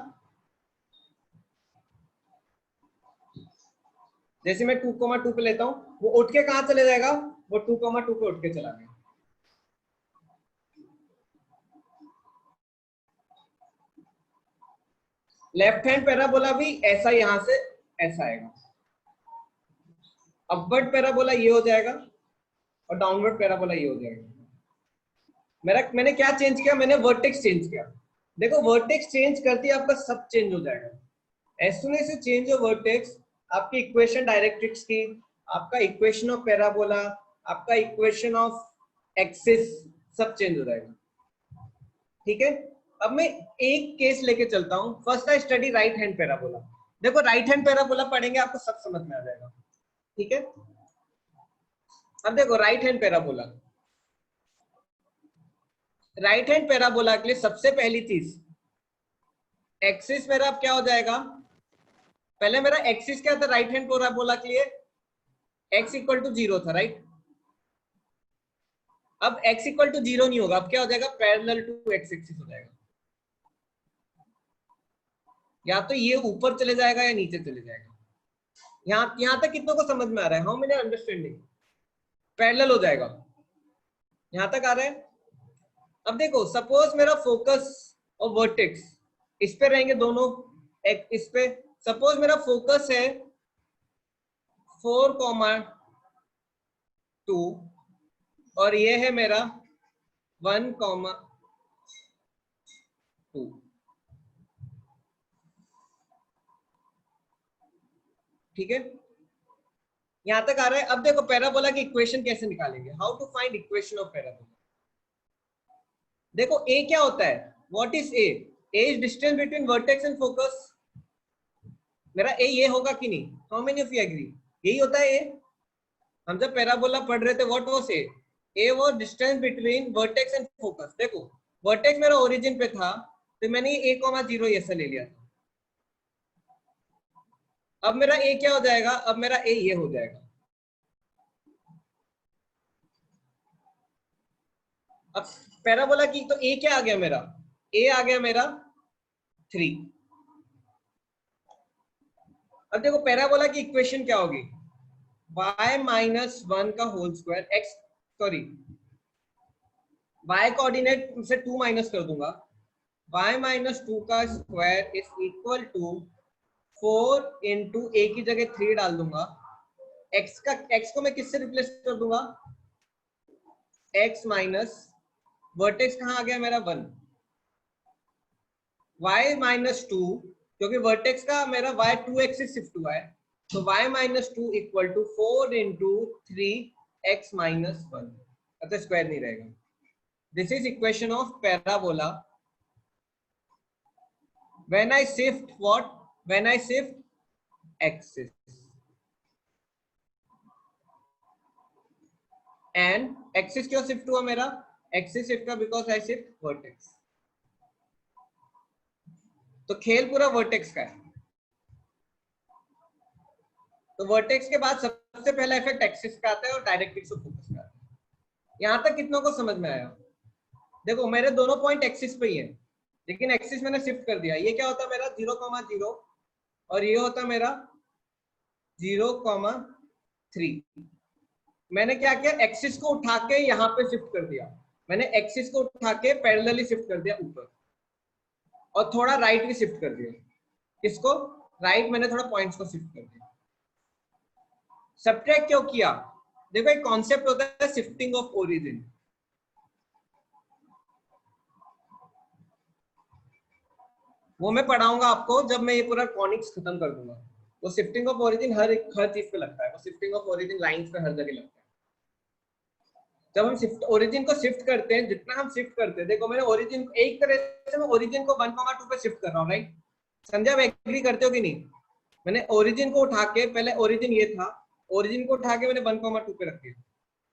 जैसे मैं 2,2 पे लेता हूं, वो उठ के कहां चले जाएगा, वो 2,2 पे उठ के चला गया। लेफ्ट हैंड पैराबोला भी ऐसा यहां से ऐसा आएगा। अपवर्ड पैराबोला ये हो जाएगा और डाउनवर्ड पैराबोला ये हो जाएगा। मैंने क्या चेंज किया, मैंने वर्टेक्स चेंज किया। देखो वर्टेक्स चेंज करती है आपका सब चेंज हो जाएगा। एज सुन एज चेंज हो वर्टेक्स, आपकी इक्वेशन डायरेक्ट्रिक्स की, आपका इक्वेशन ऑफ पैराबोला, आपका इक्वेशन ऑफ एक्सिस, सब चेंज हो जाएगा। ठीक है, अब मैं एक केस लेके चलता हूं। First I study right hand parabola. देखो राइट हैंड पैराबोला पढ़ेंगे आपको सब समझ में आ जाएगा। ठीक है, अब देखो right hand parabola, right hand parabola के लिए सबसे पहली चीज, एक्सिस मेरा अब क्या हो जाएगा, पहले मेरा एक्सिस क्या था राइट हैंड पैराबोला के लिए, x इक्वल टू 0 था, राइट। अब x इक्वल टू 0 नहीं होगा, अब क्या हो जाएगा, पैरेलल टू एक्स एक्सिस हो जाएगा। या तो ये ऊपर चले जाएगा या नीचे चले जाएगा। यहां तक कितनों को समझ में आ रहा है? How many understanding? पैरेलल हो जाएगा, यहां तक आ रहा है। अब देखो सपोज मेरा फोकस और वर्टेक्स इस पे रहेंगे दोनों, एक इस पे, सपोज मेरा फोकस है 4,2 और ये है मेरा 1,2। ठीक है, यहां तक आ रहा है। अब देखो पैराबोला की इक्वेशन कैसे निकालेंगे, how to find equation of parabola. देखो ए क्या होता है, what is a? A is distance between vertex and focus. मेरा ए ये होगा कि नहीं? How many of you agree? यही होता है ए। हम जब पैराबोला पढ़ रहे थे, what was a? A was distance between vertex and focus. देखो वर्टेक्स मेरा ओरिजिन पे था, तो मैंने a,0 ऐसा ले लिया था। अब मेरा ए क्या हो जाएगा, अब मेरा ए ये हो जाएगा। अब पैराबोला की तो ए क्या आ गया मेरा, ए आ गया मेरा 3। अब देखो पैराबोला की इक्वेशन क्या होगी, y माइनस 1 का whole square, x sorry y coordinate से 2 माइनस कर दूंगा, y माइनस 2 का square is equal to 4 into A की जगह 3 डाल दूंगा। x को मैं किससे रिप्लेस कर दूंगा, x माइनस वर्टेक्स कहां आ गया मेरा 1, y माइनस 2, क्योंकि वर्टेक्स का मेरा y 2x से शिफ्ट हुआ है, तो y minus 2 equal to 4 into 3x minus 1, अतः स्क्वायर नहीं रहेगा। This is equation of parabola when I shift what, when I shift axis. And axis क्यों शिफ्ट हुआ मेरा, एक्सिस शिफ्ट हुआ बिकॉज आई शिफ्ट वर्टेक्स। तो खेल पूरा वर्टेक्स का है। तो वर्टेक्स के बाद सबसे पहला इफेक्ट एक्सिस का आता है और डायरेक्ट्रिक्स ऑफ फोकस का आता है। यहां तक कितनों को समझ में आया? देखो मेरे दोनों पॉइंट एक्सिस पे ही है, लेकिन एक्सिस मैंने शिफ्ट कर दिया। ये क्या होता है मेरा 0,0 और ये होता है मेरा 0,3। मैंने क्या किया, एक्सिस को उठा के यहाँ पे शिफ्ट कर दिया। मैंने एक्सिस को उठा के पैरेलली शिफ्ट कर दिया ऊपर, और थोड़ा राइट भी शिफ्ट कर दिया। किसको? राइट मैंने थोड़ा पॉइंट्स को शिफ्ट कर दिया। सबट्रैक्ट क्यों किया? देखो एक कॉन्सेप्ट होता है शिफ्टिंग ऑफ ओरिजिन। वो मैं पढ़ाऊंगा आपको जब मैं ये पूरा कॉनिक्स खत्म कर दूंगा। वो शिफ्टिंग ऑफ ओरिजिन हर चीज पे लगता है। वो शिफ्टिंग ऑफ ओरिजिन लाइंस पे हर जगह लगता है। जब हम ओरिजिन को शिफ्ट करते हैं, जितना हम शिफ्ट करते हैं, देखो मैंने ओरिजिन एक तरह से मैं ओरिजिन को 1,2 पे शिफ्ट कर रहा हूँ, राइट? संजय आप एग्री करते हो कि नहीं? मैंने ओरिजिन को उठा के, पहले ओरिजिन ये था, ओरिजिन को उठा के मैंने 1,2 पे रख दिया।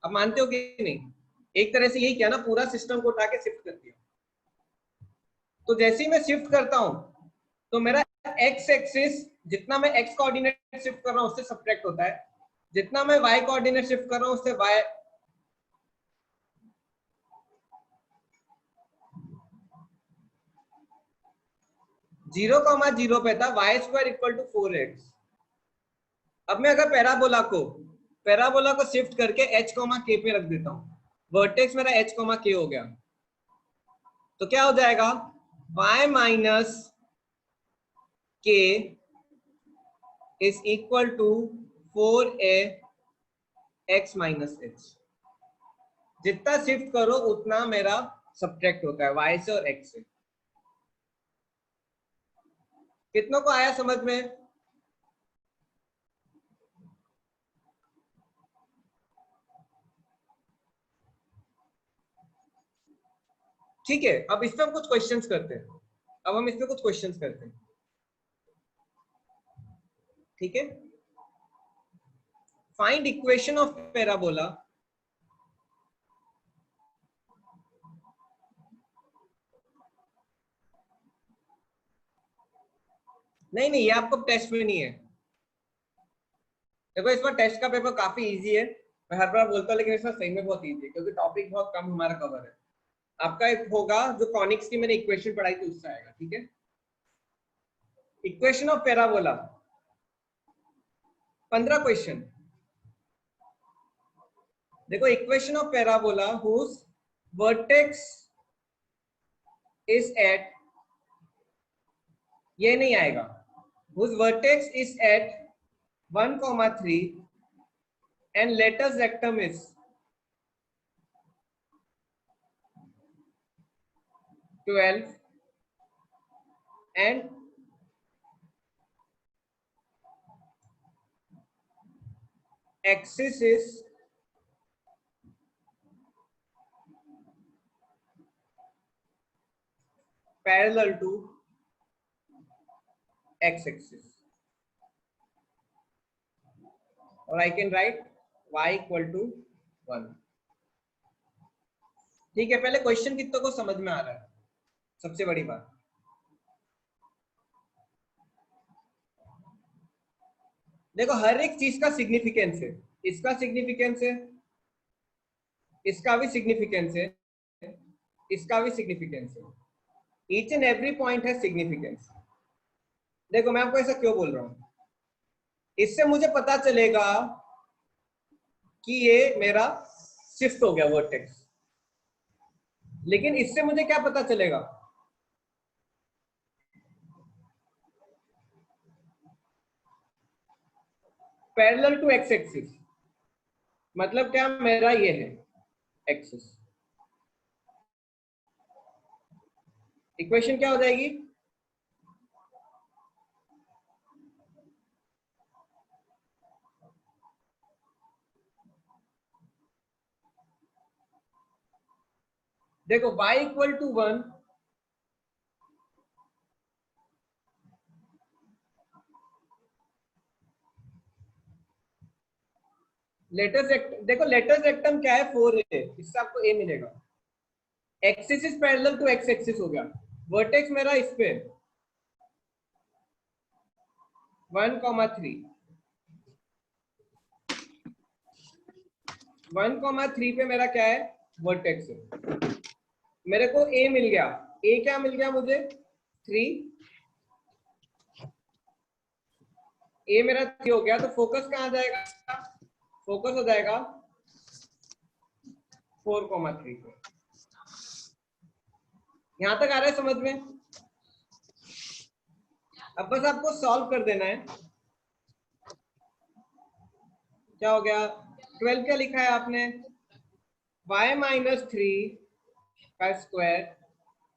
अब मानते हो कि नहीं? एक तरह से यही किया ना, पूरा सिस्टम को उठा के शिफ्ट कर दिया। तो जैसे ही मैं शिफ्ट करता हूं तो मेरा एक्स एक्सिस, जितना मैं एक्स कोऑर्डिनेट शिफ्ट कर रहा हूं उससे सब्ट्रैक्ट होता है, जितना मैं वाई कोऑर्डिनेट शिफ्ट कर रहा हूं उससे वाई, जीरो कॉमा जीरो पे था Y square equal to 4x। अब मैं अगर पैराबोला को शिफ्ट करके h कॉमा k पे रख देता हूं, वर्टेक्स मेरा h कॉमा k हो गया, तो क्या हो जाएगा, y minus k is equal to 4a x minus h। जितना शिफ्ट करो उतना मेरा सब्ट्रैक्ट होता है y से और x से। कितनों को आया समझ में? ठीक है, अब इस पे हम कुछ क्वेश्चंस करते हैं। ठीक है, फाइंड इक्वेशन ऑफ पैराबोला। नहीं नहीं, ये आपको टेस्ट में नहीं है। देखो इस बार टेस्ट का पेपर काफी इजी है, मैं हर बार बोलता हूँ, लेकिन इस बार सही में बहुत इजी है क्योंकि टॉपिक बहुत कम हमारा कवर है। आपका एक होगा जो कॉनिक्स की मैंने इक्वेशन पढ़ाई थी उससे आएगा। ठीक है, इक्वेशन ऑफ पैराबोला 15 क्वेश्चन। देखो equation of parabola whose vertex is at, ये नहीं आएगा, whose vertex is at 1,3 and latest rectum is 12 and axis is parallel to x-axis, or I can write y equal to 1। ठीक है, पहले question कितनों को समझ में आ रहा है? सबसे बड़ी बात, देखो हर एक चीज का सिग्निफिकेंस है, इसका सिग्निफिकेंस है, इसका भी सिग्निफिकेंस है, इसका भी सिग्निफिकेंस है, ईच एंड एवरी पॉइंट है सिग्निफिकेंस। देखो मैं आपको ऐसा क्यों बोल रहा हूं, इससे मुझे पता चलेगा कि ये मेरा शिफ्ट हो गया वर्टेक्स, लेकिन इससे मुझे क्या पता चलेगा, पैरेलल टू एक्स एक्सिस, मतलब क्या, मेरा ये है एक्सिस। इक्वेशन क्या हो जाएगी, देखो y इक्वल टू 1, लेटेस्ट, देखो लेटेस्ट रेक्टम क्या है, 4a, इससे आपको a मिलेगा। Axis is parallel to x axis हो गया, वर्टेक्स मेरा इस पे 1,3, 1,3 पे मेरा क्या है, वर्टेक्स है। मेरे को a मिल गया, a क्या मिल गया मुझे, 3, a मेरा 3 हो गया, तो फोकस कहाँ जाएगा, फोकस हो जाएगा 4,3 पे। यहां तक आ रहा है समझ में? अब बस आपको सॉल्व कर देना है। क्या हो गया, 12 क्या लिखा है आपने, y माइनस 3 का square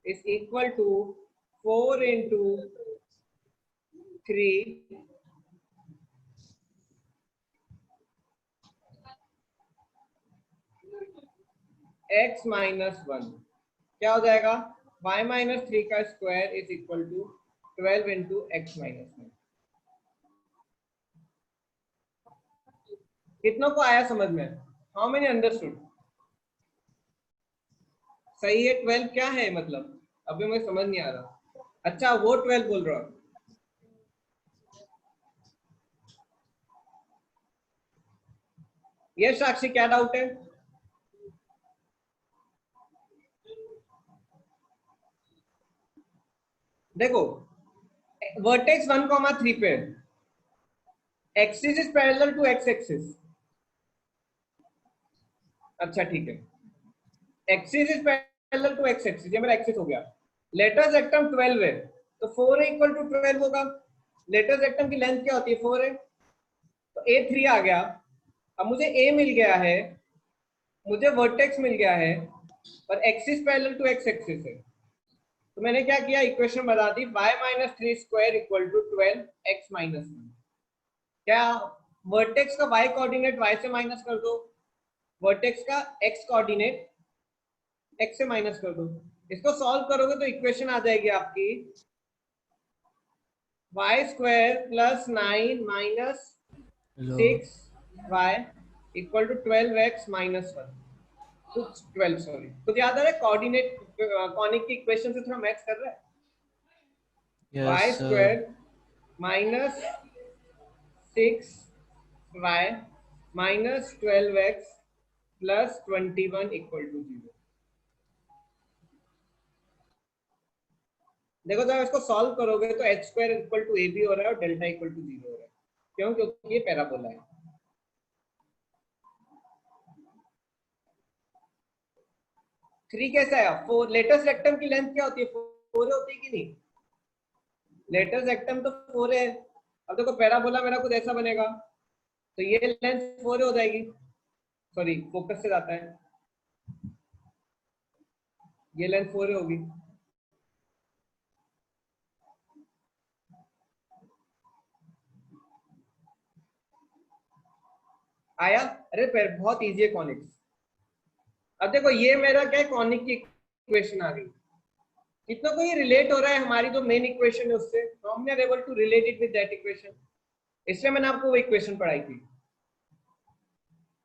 is equal to 4 into 3 x minus 1। क्या हो जाएगा, y माइनस 3 का square is equal to 12 into x minus 1। कितनों को आया समझ में, हाउ मेनी अंडरस्टूड? सही है 12 क्या है मतलब, अभी मुझे समझ नहीं आ रहा। अच्छा वो 12 बोल रहा हूँ। ये साक्षी क्या डाउट है? देखो वर्टेक्स 1,3 पे axis is parallel to x axis. अच्छा ठीक है, axis is parallel to x axis, ये मेरा एक्सिस हो गया। लेटस रेक्टम 12 है तो 4 इक्वल टू 12 होगा। लेटस रेक्टम की लेंथ क्या होती है 4 है, तो A3 आ गया। अब मुझे A मिल गया है, मुझे वर्टेक्स मिल गया है, और axis parallel to x axis है। तो मैंने क्या किया, इक्वेशन बता दी y minus 3 square equal to 12 x minus 1। क्या वर्टेक्स का y कोऑर्डिनेट y से माइनस कर दो, वर्टेक्स का x कोऑर्डिनेट x से माइनस कर दो। इसको सॉल्व करोगे तो इक्वेशन आ जाएगी आपकी y square plus 9 minus Hello. 6y equal to 12x minus 1, कुछ 12 सॉरी, कुछ याद आ रहा है? कोऑर्डिनेट कॉनिक की इक्वेशन से थोड़ा मैच कर रहा है। Yes, y sir. Square minus 6y minus 12x plus 21 equal to 0। देखो जब इसको सॉल्व करोगे तो h square equal to a b हो रहा है और डेल्टा इक्वल टू 0 हो रहा है। क्यों? क्योंकि ये पैराबोला है। थ्री कैसा है? 4। लेटेस्ट रेक्टम की लेंथ क्या होती है? 4 होती है कि नहीं? लेटेस्ट रेक्टम तो 4 है। अब देखो पैराबोला मेरा कुछ ऐसा बनेगा, तो ये लेंथ 4 हो जाएगी। सॉरी फोकस से जाता है, ये लेंथ 4 होगी। आया? अरे बहुत इजी है कॉनिक्स। अब देखो ये मेरा क्या है, कॉनिक की इक्वेशन आ गई। कितना को ये रिलेट हो रहा है हमारी जो मेन इक्वेशन है उससे, तो हमने able to relate it with that equation, इसलिए मैंने आपको वो इक्वेशन पढ़ाई थी।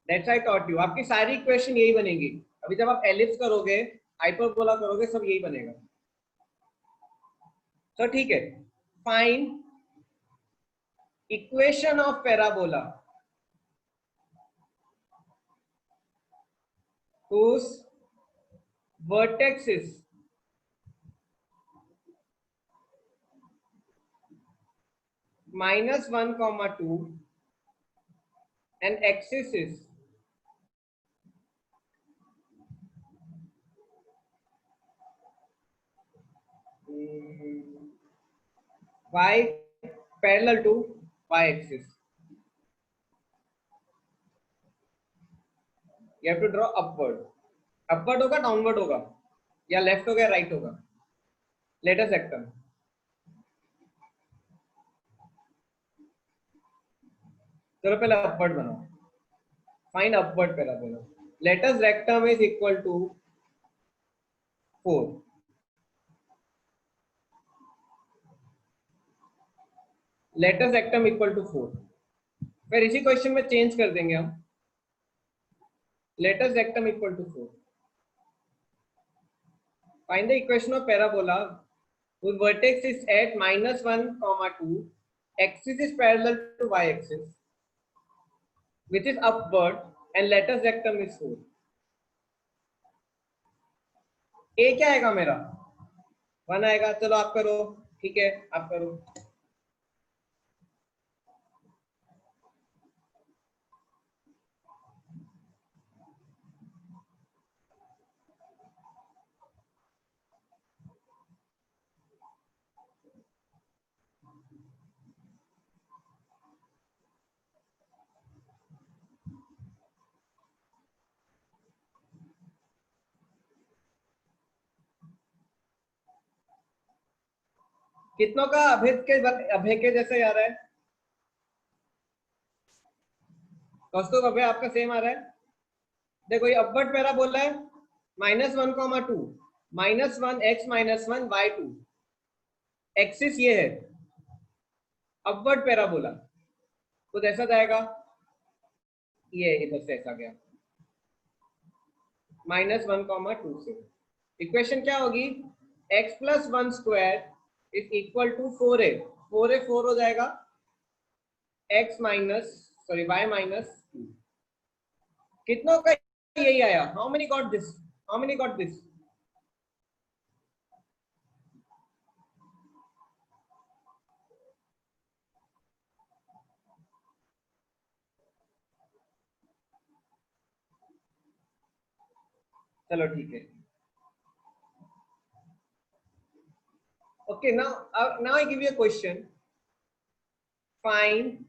That's I taught you. आपकी सारी इक्वेशन यही बनेगी। अभी जब आप एलिप्स करोगे, हाइपरबोला करोगे, सब यही बनेगा। तो ठीक है, find equation of parabola whose vertex is -1, 2 and axis is y parallel to y axis. You have to draw upward. Upward होगा, डाउनवर्ड होगा, या लेफ्ट होगा, राइट होगा? Latus rectum. चलो पहले अपवर्ड बनाओ। Find upward parabola. Latus rectum is equal to 4। Latus rectum equal to 4। फिर इसी क्वेश्चन में चेंज कर देंगे हम, latus rectum equal to 4। Find the equation of parabola whose vertex is at -1, 2, axis is parallel to y-axis, which is upward, and lattice rectum is 4. A क्या आएगा मेरा? 1 आएगा। चलो आप करो, ठीक है आप करो। कितनों का अभय के जैसे आ रहा है? कौस्तुभ अभय आपका सेम आ रहा है? देखो ये अपवर्ड पैराबोला है, -1, 2, -1 x -1 y2, एक्सिस ये है। अपवर्ड पैराबोला कुछ ऐसा जाएगा, ये इधर से ऐसा गया -1, 2 से। इक्वेशन क्या होगी, x plus 1 square is equal to 4a, 4a 4 हो जाएगा, x minus sorry y minus 2। कितनों का यही आया, how many got this, how many got this? चलो ठीक है। Okay, now I give you a question. Find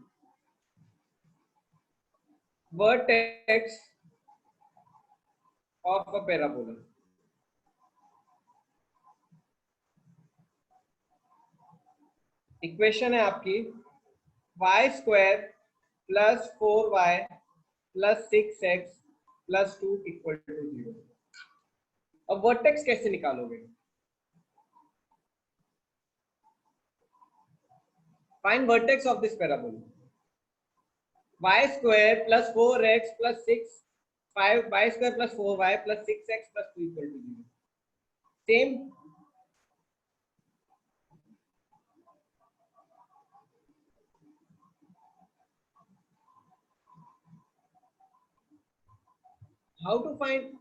vertex of a parabola. Equation है आपकी y square plus 4y plus 6x plus 2 equal to 0। अब वर्टेक्स कैसे निकालोगे? Find vertex of this parabola. y square plus 4x plus 6 5 y square plus 4y plus 6x plus 2 equal to 0। Same how to find,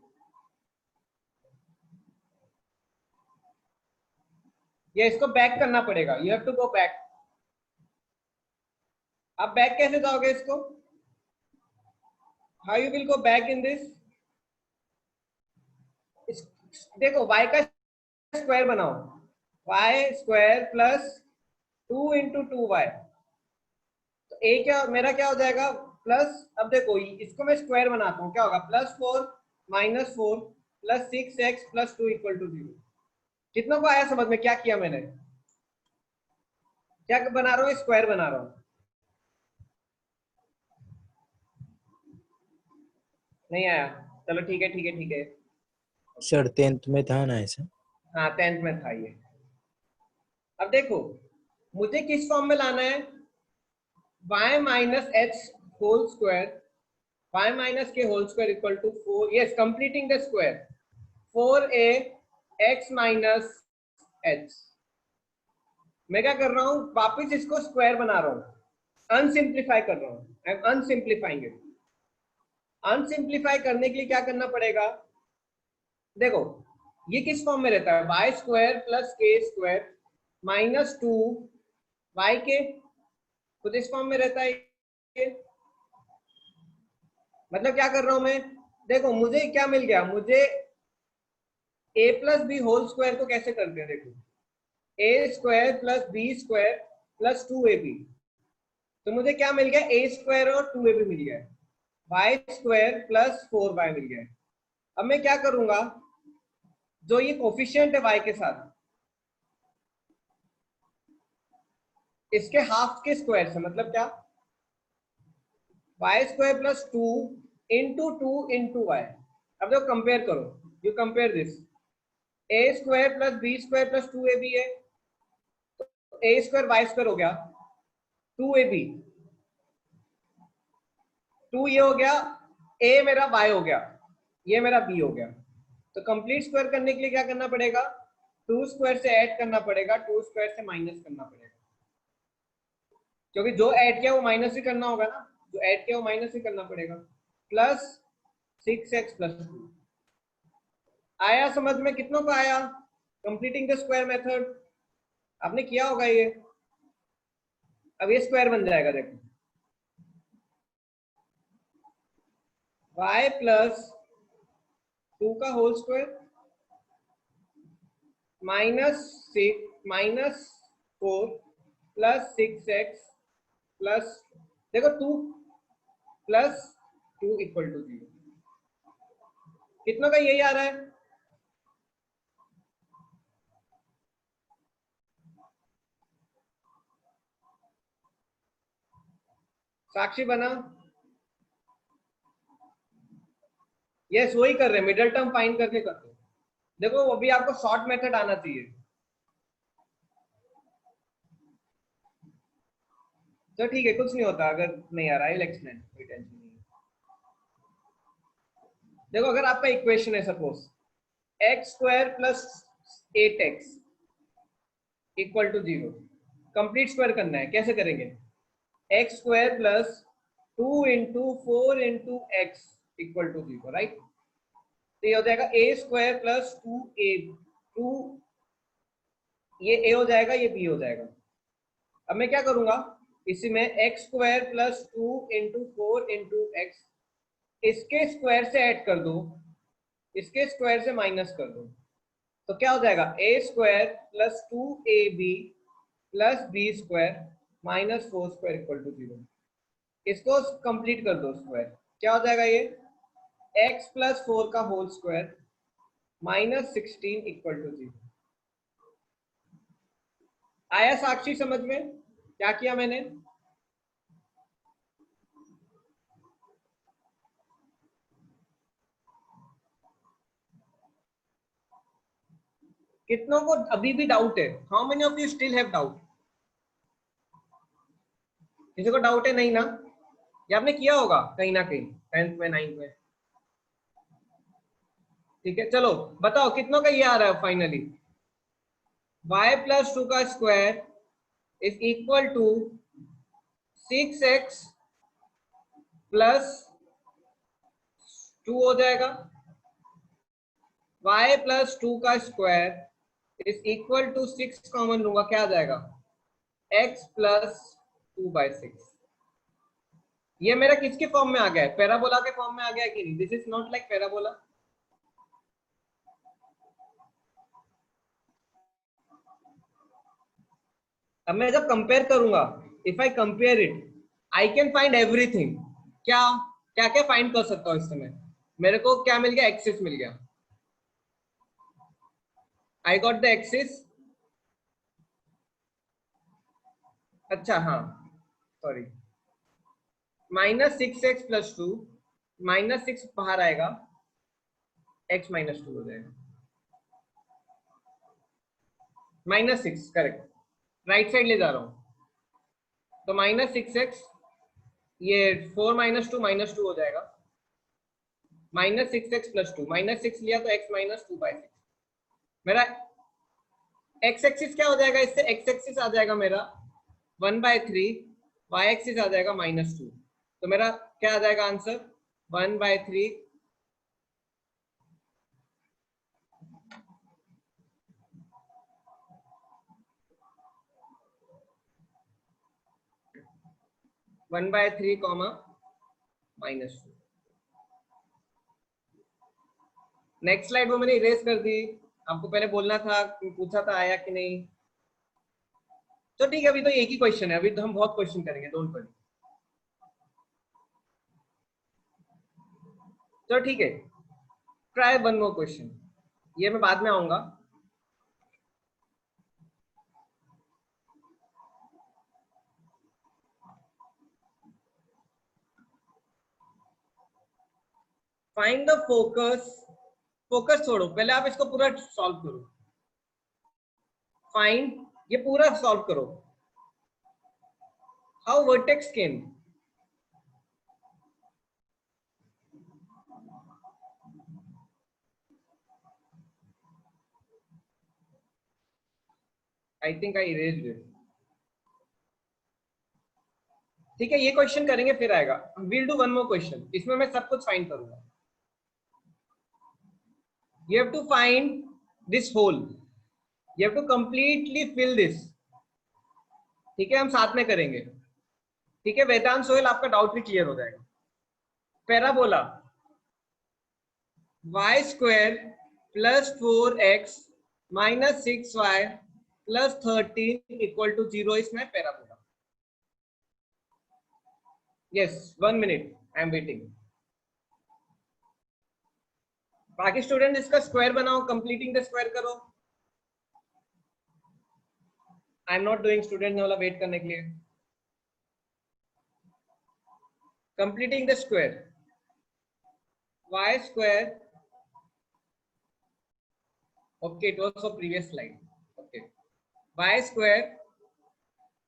ये इसको back करना पड़ेगा, you have to go back. आप back कैसे जाओगे इसको, how you will go back in this? देखो y का स्क्वायर बनाओ, y square plus 2 into 2y, तो a क्या मेरा क्या हो जाएगा प्लस, अब देखो इसको मैं स्क्वायर बनाता हूँ, क्या होगा plus 4 minus 4 plus 6x plus 2 equal to 0। कितनों को आया समझ में, क्या किया मैंने, क्या बना रहा हूँ, स्क्वायर बना रहा हूँ। नहीं आया, चलो ठीक है ठीक है ठीक है। सर 10th में था ना ऐसा? हाँ 10th में था ये। अब देखो मुझे किस फॉर्म में लाना है, y minus H whole square, y minus K whole square equal to 4, yes completing the square, 4a x minus H. मैं क्या कर रहा हूँ, वापिस इसको स्क्वायर बना रहा हूँ, अनसिंप्लीफाई कर रहा हूँ, आई एम अनसिंप्लीफाइंग इट। अनसिंप्लीफाई करने के लिए क्या करना पड़ेगा, देखो ये किस फॉर्म में रहता है, वाई स्क्वायर प्लस के स्क्वायर माइनस 2 वाई के, तो इस फॉर्म में रहता है ये। मतलब क्या कर रहा हूं मैं, देखो मुझे क्या मिल गया, मुझे a plus b whole square को कैसे करते हैं, देखो a square plus B square plus 2ab, तो मुझे क्या मिल गया, a स्क्वायर और 2ab मिल गया, वाई स्क्वायर प्लस 4y मिल गया। अब मैं क्या करूंगा, जो ये कोफिशिएंट है y के साथ, इसके हाफ के स्क्वायर से, मतलब क्या, y square plus 2 into 2 into y. अब देखो कंपेयर करो, you compare this, a square plus B square plus 2ab है, तो a स्क्वायर वाई स्क्वायर हो गया, 2ab 2 ये हो गया, a मेरा y हो गया, ये मेरा b हो गया। तो कंप्लीट स्क्वायर करने के लिए क्या करना पड़ेगा, 2 स्क्वायर से ऐड करना पड़ेगा, 2 स्क्वायर से माइनस करना पड़ेगा, क्योंकि जो ऐड किया वो माइनस ही करना होगा ना, जो ऐड किया वो माइनस ही करना पड़ेगा, प्लस 6x प्लस 2। आया समझ में, कितनों को आया, कंप्लीटिंग द स्क्वायर मेथड आपने किया होगा ये। अब ये स्क्वायर बन जाएगा, देखो y प्लस 2 का whole square minus 4 plus 6x plus, देखो 2 प्लस 2 इक्वल टू 0। कितनों का यही आ रहा है, साक्षी बना, यस वही कर रहे हैं, मिडिल टर्म फाइंड करके कर दो। देखो वो भी आपको शॉर्ट मेथड आना चाहिए, तो ठीक है कुछ नहीं होता अगर नहीं आ रहा है, इलेक्शन कोई टेंशन नहीं है। देखो अगर आपका इक्वेशन है suppose x square plus 8x equal to 0। Complete square करना है, कैसे करेंगे? X square plus 2 into 4 into x equal to 0, right? तो ये हो जाएगा ए स्क्वायर प्लस 2 ये a हो जाएगा, ये b हो जाएगा। अब मैं क्या करूंगा, इसी में x square plus 2 into 4 into x, इसके स्क्वायर से ऐड कर दो, इसके स्क्वायर से माइनस कर दो, तो क्या हो जाएगा? A square plus 2ab plus B square minus 4 square equal to 0। इसको कंप्लीट कर दो स्क्वायर, क्या हो जाएगा? ये x प्लस 4 का whole square minus 16 equal to 0। आया साक्षी समझ में क्या किया मैंने? कितनों को अभी भी डाउट है? How many of you still have doubt? किसी को डाउट है? नहीं ना? ये आपने किया होगा कहीं ना कहीं 10th में 9th में। ठीक है, चलो बताओ कितनों का ये आ रहा है फाइनली? y प्लस 2 का square is equal to 6x plus 2 हो जाएगा। y प्लस 2 का square is equal to 6 common लूंगा, क्या आ जाएगा? x plus 2/6। ये मेरा किसके फॉर्म में आ गया है? पैराबोला के फॉर्म में आ गया है कि नहीं? This is not like parabola. अब मैं जब कंपेयर करूंगा, if I compare it, I can find everything. क्या क्या क्या फाइंड कर सकता हूँ इस समय? मेरे को क्या मिल गया? एक्सिस मिल गया। I got the axis. अच्छा हाँ, sorry, minus 6x plus 2, minus 6 बाहर आएगा, x माइनस 2 हो जाएगा। माइनस 6 करेक्ट, राइट साइड ले जा रहा हूं, तो माइनस 6x, ये 4 माइनस 2 माइनस 2 हो जाएगा, माइनस 6x प्लस 2, माइनस 6 लिया तो x माइनस 2/6। मेरा x एक्सिस क्या हो जाएगा? इससे x एक्सिस आ जाएगा मेरा 1/3, y एक्सिस आ जाएगा -2, तो मेरा क्या आ जाएगा आंसर? 1/3 1/3 कॉमा -2। नेक्स्ट स्लाइड वो मैंने इरेज कर दी, आपको पहले बोलना था, पूछा था आया कि नहीं। तो ठीक है, अभी तो एक ही क्वेश्चन है, अभी तो हम बहुत क्वेश्चन करेंगे, डोंट वरी। तो ठीक है, ट्राई वन मोर क्वेश्चन, ये मैं बाद में आऊंगा। फाइंड द फोकस, फोकस छोड़ो, पहले आप इसको पूरा सॉल्व करो। फाइंड, ये पूरा सॉल्व करो। How vertex came, I think I erased it. ठीक है, ये क्वेश्चन करेंगे फिर आएगा। Will do one more question, इसमें मैं सब कुछ फाइंड करूंगा। You have to find this hole. You have to completely fill this. ठीक है, हम साथ में करेंगे। ठीक है वेदांत सोहेल, आपका डाउट भी क्लियर हो जाएगा। Parabola y square plus 4x minus 6y plus 13 equal to 0 इसमें parabola. Yes, 1 minute, I am waiting. बाकी स्टूडेंट इसका स्क्वायर बनाओ, कंप्लीटिंग द स्क्वायर करो। I am not doing, student ने बोला वेट करने के लिए। Completing the square, y square, okay it was for previous slide, okay, y square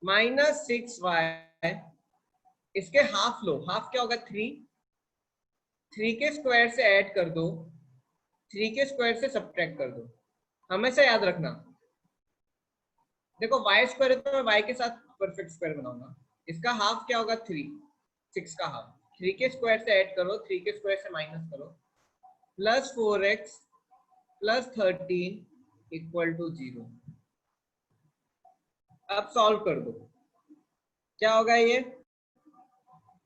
minus 6y, इसके हाफ लो, हाफ क्या होगा? 3 के स्क्वायर से ऐड कर दो, 3 के स्क्वायर से सब्ट्रैक्ट कर दो। हमेशा याद रखना, देखो y स्क्वायर है तो मैं y के साथ परफेक्ट स्क्वायर बनाऊंगा। इसका हाफ क्या होगा 3, 6 का हाफ। 3 के स्क्वायर से ऐड करो, 3 के स्क्वायर से माइनस करो, plus 4x plus 13 equal to 0। अब सॉल्व कर दो, क्या होगा ये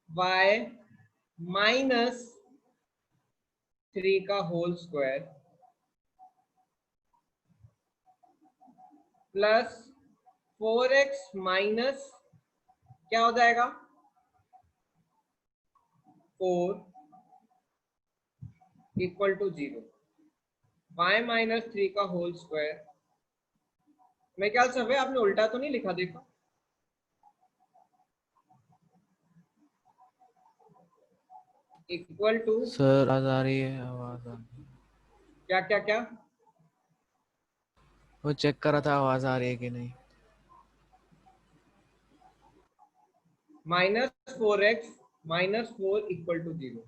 y माइनस 3 का whole square plus 4x minus क्या हो जाएगा 4 इक्वल टू 0। y माइनस 3 का होल स्क्वायर, मैं ख्याल से आपने उल्टा तो नहीं लिखा, देखो इक्वल टू सर आवाज आ रही है, आवाज आ रही है। क्या क्या क्या वो चेक कर रहा था आवाज आ रही है कि नहीं। -4x minus 4 equal to 0।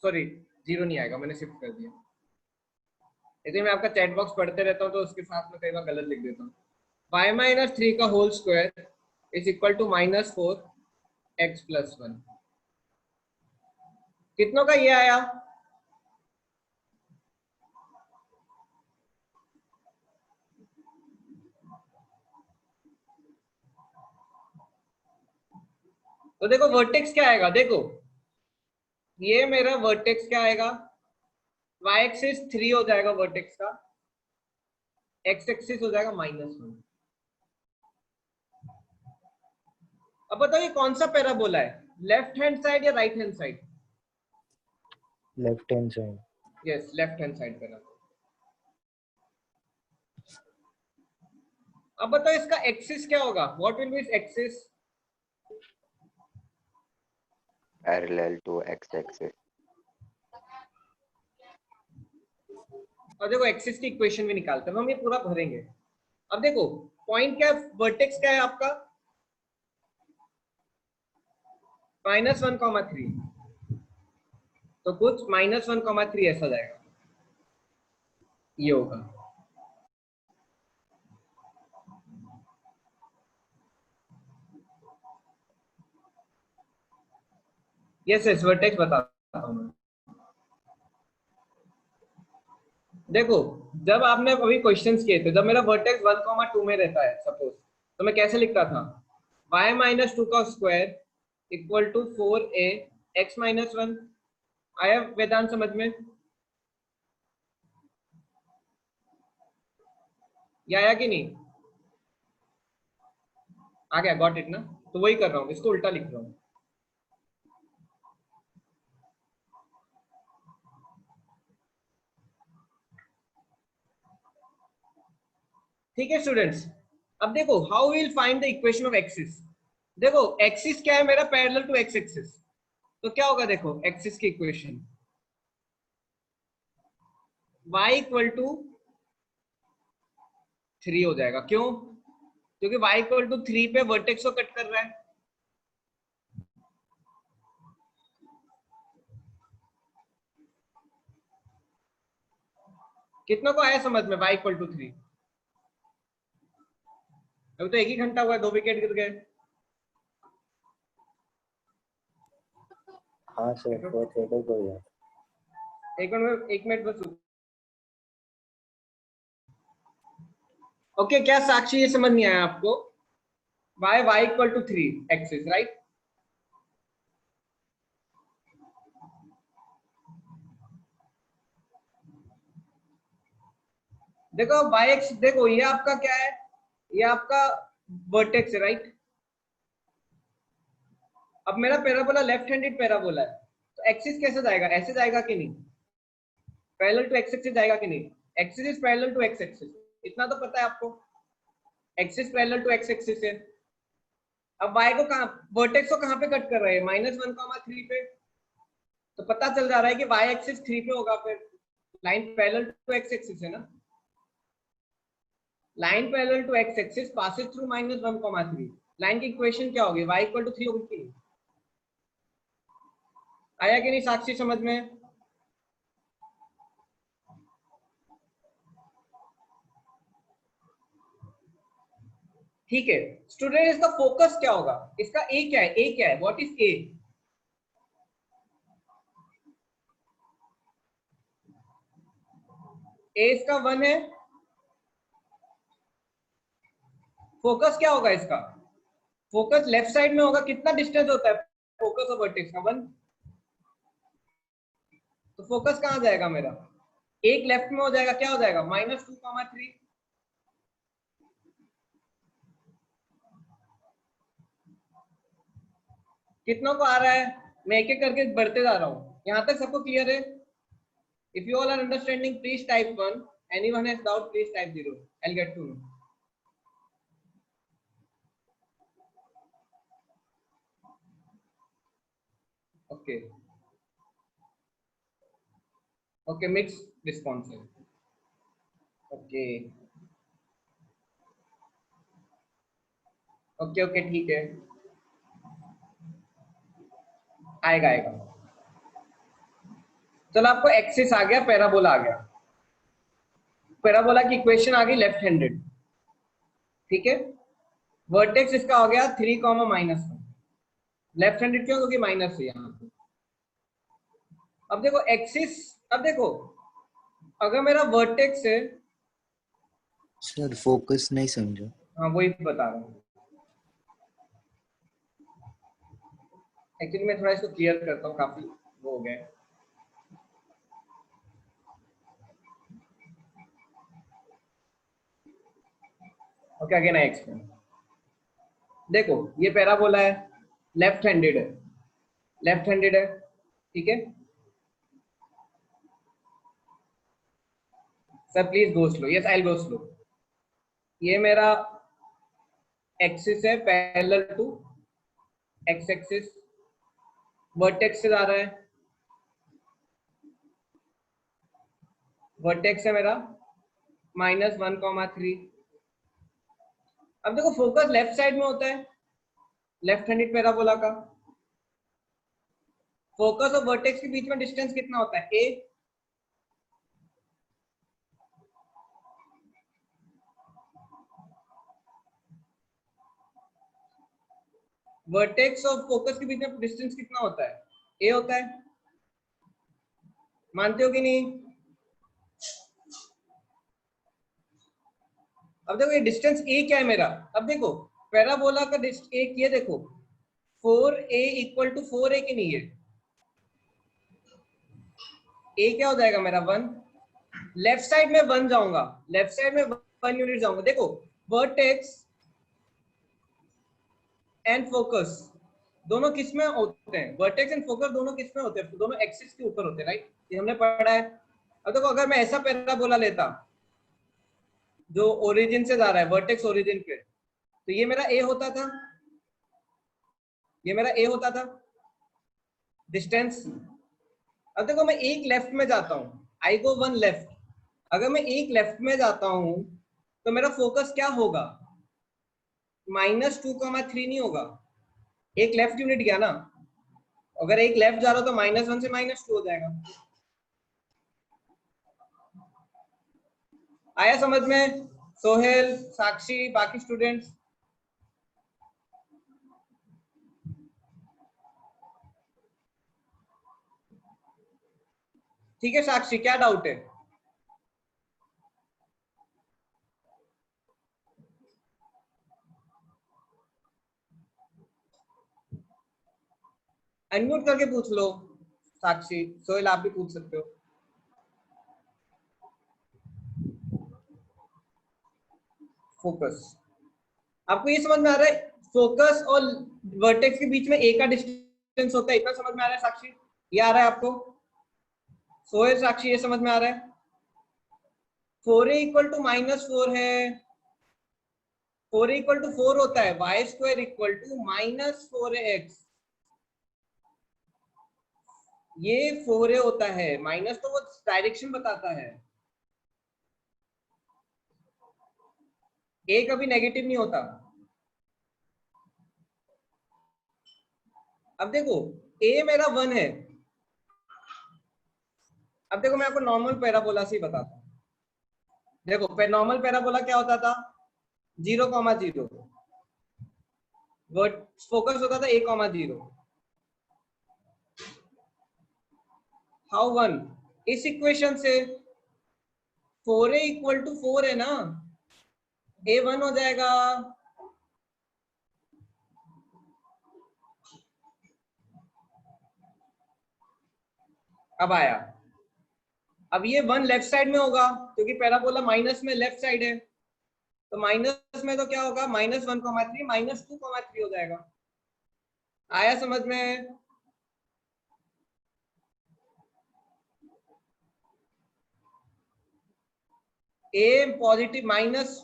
Sorry 0 नहीं आएगा, मैंने शिफ्ट कर दिया। यदि मैं आपका चैट बॉक्स पढ़ते रहता हूँ तो उसके साथ में कई बार गलत लिख देता हूँ। y माइनस 3 का whole square is equal to -4x plus 1। कितनों का ये आया? तो देखो वर्टेक्स क्या आएगा, देखो ये मेरा वर्टेक्स क्या आएगा, y एक्सिस 3 हो जाएगा वर्टेक्स का, x एक्सिस हो जाएगा -1। अब बताओ ये कौन सा पैराबोला है, लेफ्ट हैंड साइड या right hand side? Left hand side. Yes, left hand side parabola. अब बताओ इसका एक्सिस क्या होगा, what will be its axis? Parallel to x axis. और देखो एक्सिस की इक्वेशन भी निकालते हैं, हम ये पूरा भरेंगे। अब देखो पॉइंट क्या है, वर्टेक्स क्या है आपका -1,3, तो कुछ -1,3 ऐसा जाएगा, ये होगा। यस यस, वर्टेक्स बताता हूं मैं। देखो जब आपने अभी क्वेश्चंस किए थे, जब मेरा वर्टेक्स 1,2 में रहता है सपोज, तो मैं कैसे लिखता था, y माइनस 2 का square equal to 4a x minus 1। आया वेदांत समझ में? ये आया कि नहीं? आ गया, गॉट इट ना? तो वही कर रहा हूँ, इसको उल्टा लिख रहा हूँ। ठीक है स्टूडेंट्स, अब देखो how will find the equation of axis. देखो एक्सिस क्या है मेरा, पैरेलल टू एक्स एक्सिस, तो क्या होगा देखो एक्सिस की इक्वेशन, y इक्वल टू 3 हो जाएगा। क्यों? क्योंकि y इक्वल टू 3 पे वर्टेक्स को कट कर रहा है। कितनों को आया समझ में y इक्वल टू 3? अभी तो 1 ही घंटा हुआ है, 2 विकेट गिर गए। हाँ सर, बहुत हेडेक हो गया। एक मिनट बस। ओके, क्या साक्षी ये समझ नहीं आया आपको, y equal to 3 axis, right? देखो y एक्सिस, देखो ये आपका क्या है, ये आपका वर्टेक्स है, राइट? अब मेरा पैराबोला लेफ्ट हैंडेड पैराबोला है, तो एक्सिस कैसे जाएगा, ऐसे जाएगा कि नहीं, पैरेलल टू एक्स एक्सिस जाएगा कि नहीं? Axis is parallel to x axis, इतना तो पता है आपको, axis parallel to x axis है। अब y को कहां, वर्टेक्स को कहां पे कट कर रहे हैं, -1,3 पे, तो पता चल जा रहा है कि y एक्सिस 3 पे होगा, फिर line parallel to x axis है ना, line parallel to x axis passes through -1,3। Line की इक्वेशन क्या होगी, y इक्वल टू 3 होगी कि नहीं? आया कि नहीं साक्षी समझ में? ठीक है स्टूडेंट, इसका फोकस क्या होगा, इसका ए क्या है, ए क्या है, व्हाट इज ए? ए इसका 1 है, फोकस क्या होगा इसका, फोकस लेफ्ट साइड में होगा, कितना डिस्टेंस होता है फोकस और वर्टेक्स का, 1। तो फोकस कहां जाएगा मेरा, एक लेफ्ट में हो जाएगा, क्या हो जाएगा -2,3। कितनों को आ रहा है, मैं एक एक करके बढ़ते जा रहा हूं, यहां तक सबको क्लियर है? If you all are understanding please type 1, anyone has doubt please type 0, I will get to know. Okay okay, mix response है। ओके ओके ओके, ठीक है, आएगा आएगा। चलो आपको एक्सिस आ गया, पैराबोला आ गया, पैराबोला की इक्वेशन आ गई लेफ्ट हैंडेड, ठीक है। वर्टेक्स इसका हो गया 3, -1, लेफ्ट हैंडेड क्यों, क्योंकि माइनस है यहाँ पे। अब देखो एक्सिस, अब देखो अगर मेरा वर्टेक्स है, सर फोकस नहीं समझा। हाँ वही बता रहा हूँ, एक्चुअली मैं थोड़ा इसको क्लियर करता हूँ, काफी वो हो गया। Okay again I explain. देखो ये पैराबोला है, लेफ्ट हैंडेड है, लेफ्ट हैंडेड है, ठीक है sir, please go slow, yes I will go slow. ये मेरा एक्सिस है parallel to x axis, vertex से जा रहा है, वर्टेक्स है मेरा -1,3। अब देखो फोकस लेफ्ट साइड में होता है, लेफ्ट हैंडेड पैराबोला का, फोकस और वर्टेक्स के बीच में डिस्टेंस कितना होता है, ए। वर्टेक्स और फोकस के बीच में डिस्टेंस कितना होता है, ए होता है, मानते हो कि नहीं? अब देखो ये डिस्टेंस ए क्या है मेरा, अब देखो पैराबोला का एक ये देखो 4a = 4a की नहीं है, ए क्या हो जाएगा मेरा 1, लेफ्ट साइड में 1 जाऊंगा, लेफ्ट साइड में 1 यूनिट जाऊंगा। देखो वर्टेक्स एंड फोकस दोनों किस में होते हैं, वर्टेक्स एंड फोकस दोनों किस में होते हैं, दोनों एक्सिस के ऊपर होते हैं, राइट, ये हमने पढ़ा है। अब देखो अगर मैं ऐसा पैराबोला लेता जो ओरिजिन से जा रहा है, वर्टेक्स ओरिजिन पे, तो ये मेरा ए होता था, ये मेरा ए होता था डिस्टेंस। अब देखो मैं एक लेफ्ट में जाता हूं, आई गो 1 लेफ्ट, अगर मैं एक लेफ्ट में जाता हूं तो मेरा फोकस क्या होगा, -2,3 नहीं होगा, एक लेफ्ट यूनिट गया ना, अगर एक लेफ्ट जा रहा हो तो -1 से -2 हो जाएगा। आया समझ में सोहेल, साक्षी, बाकी स्टूडेंट्स? ठीक है साक्षी, क्या डाउट है? अनम्यूट करके पूछ लो साक्षी, सोहेल आप भी पूछ सकते हो। फोकस आपको ये समझ में आ रहा है, फोकस और वर्टेक्स के बीच में ए का डिस्टेंस होता है, इतना समझ में आ रहा है साक्षी? ये आ रहा है आपको सोहेल, साक्षी ये समझ में आ रहा है? 4a = -4 है, 4a = 4 होता है, y² = -4x, ये 4a होता है, माइनस तो वो डायरेक्शन बताता है, ए कभी नेगेटिव नहीं होता। अब देखो ए मेरा 1 है, अब देखो मैं आपको नॉर्मल पैराबोला से ही बताता हूँ। देखो नॉर्मल पैराबोला क्या होता था, 0,0, फोकस होता था A,0. हाउ 1? इस इक्वेशन से 4A = 4 है ना, A 1 हो जाएगा। अब आया, अब ये 1 लेफ्ट साइड में होगा क्योंकि पैराबोला माइनस में लेफ्ट साइड है, तो माइनस में तो क्या होगा, -1,3 -2,3 हो जाएगा। आया समझ में? ए पॉजिटिव माइनस,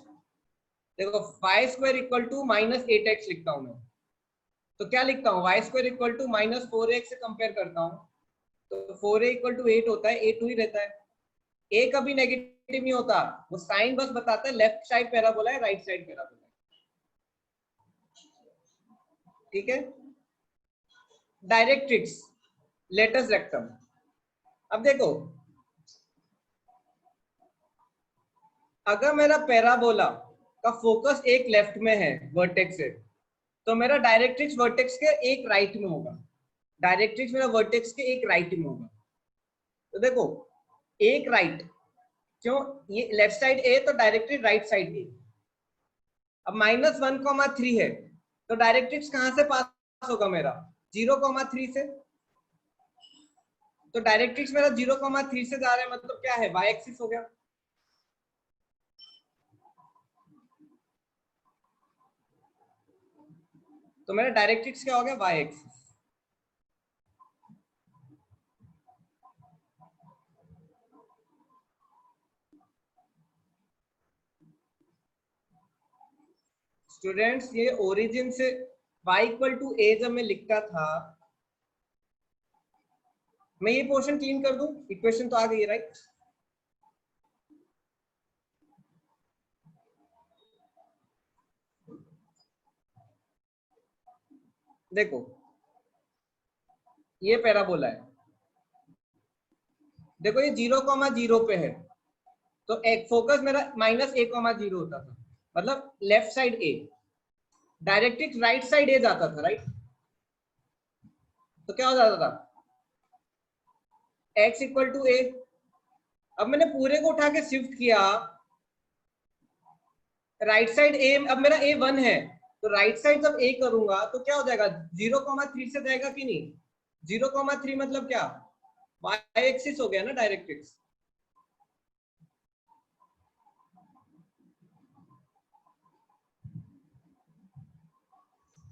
देखो y² = -8x लिखता हूं मैं, तो क्या लिखता हूँ, y² = -4x से कंपेयर करता हूँ, तो 4a = 8 होता है, a 2 ही रहता है। a कभी नेगेटिव नहीं होता, वो साइन बस बताता है लेफ्ट साइड पैराबोला है, राइट साइड पैराबोला है। ठीक है, डायरेक्ट्रिक्स, लेटस रेक्टम। अब देखो, अगर मेरा पैराबोला का फोकस एक लेफ्ट में है वर्टेक्स से, तो मेरा डायरेक्ट्रिक्स वर्टेक्स के एक राइट में होगा, डायरेक्ट्रिक्स मेरा वर्टेक्स के एक राइट में होगा। तो देखो एक राइट, क्यों, ये लेफ्ट साइड ए तो डायरेक्ट्रिक्स राइट साइड ए। अब -1,3 है तो डायरेक्ट्रिक्स कहां से पास होगा मेरा, 0,3 से। तो डायरेक्ट्रिक्स मेरा 0,3 से जा रहा है, मतलब क्या है, वाई एक्सिस हो गया। तो मेरा डायरेक्ट्रिक्स क्या हो गया, वाई एक्सिस। स्टूडेंट्स, ये ओरिजिन से y = a जब मैं लिखता था, मैं ये पोर्शन क्लीन कर दूं, इक्वेशन तो आ गई है राइट। देखो ये पैराबोला है, देखो ये 0,0 पे है, तो एक फोकस मेरा -a,0 होता था, मतलब लेफ्ट साइड ए, डायरेक्ट्रिक्स राइट साइड ए जाता था राइट। तो क्या हो जाता था, x = a। अब मैंने पूरे को उठा के शिफ्ट किया राइट साइड ए, अब मेरा a 1 है, तो राइट साइड जब a करूंगा तो क्या हो जाएगा, 0,3 से जाएगा कि नहीं, 0,3 मतलब क्या, y एक्सिस हो गया ना डायरेक्ट्रिक्स।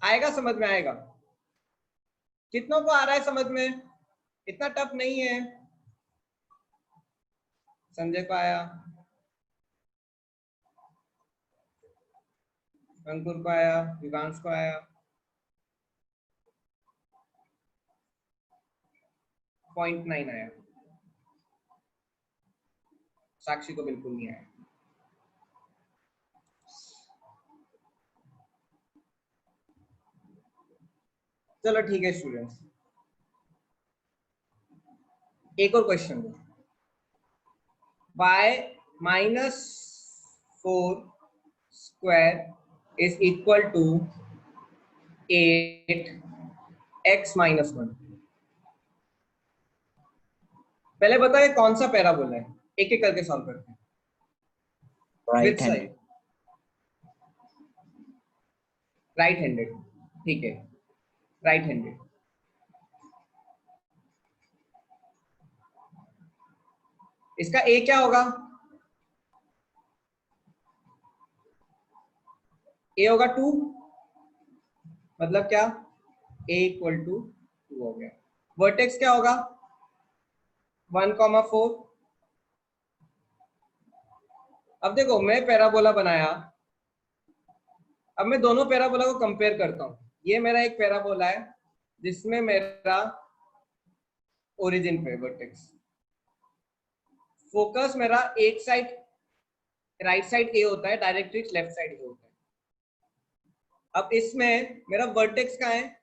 आएगा समझ में, आएगा, कितनों को आ रहा है समझ में, इतना टफ नहीं है। संजय को आया, अंकुर को आया, विकांश को आया, 0.9 आया, साक्षी को बिल्कुल नहीं आया। चलो ठीक है स्टूडेंट्स, एक और क्वेश्चन दो। y -4² = 8x - 1। पहले बताओ ये कौन सा पैराबोला है, एक एक करके सॉल्व करते हैं। Right handed. राइट हैंडेड, ठीक है, राइट हैंडेड। इसका a क्या होगा, a होगा 2, मतलब क्या, a = 2 हो गया। वर्टेक्स क्या होगा, 1,4। अब देखो मैं पैराबोला बनाया, अब मैं दोनों पैराबोला को कंपेयर करता हूं। ये मेरा एक पैराबोला है जिसमें मेरा ओरिजिन पे वर्टेक्स, फोकस मेरा एक साइड राइट साइड ए होता है, डायरेक्ट्रिक्स लेफ्ट साइड ए होता है। अब इसमें मेरा वर्टेक्स कहाँ है,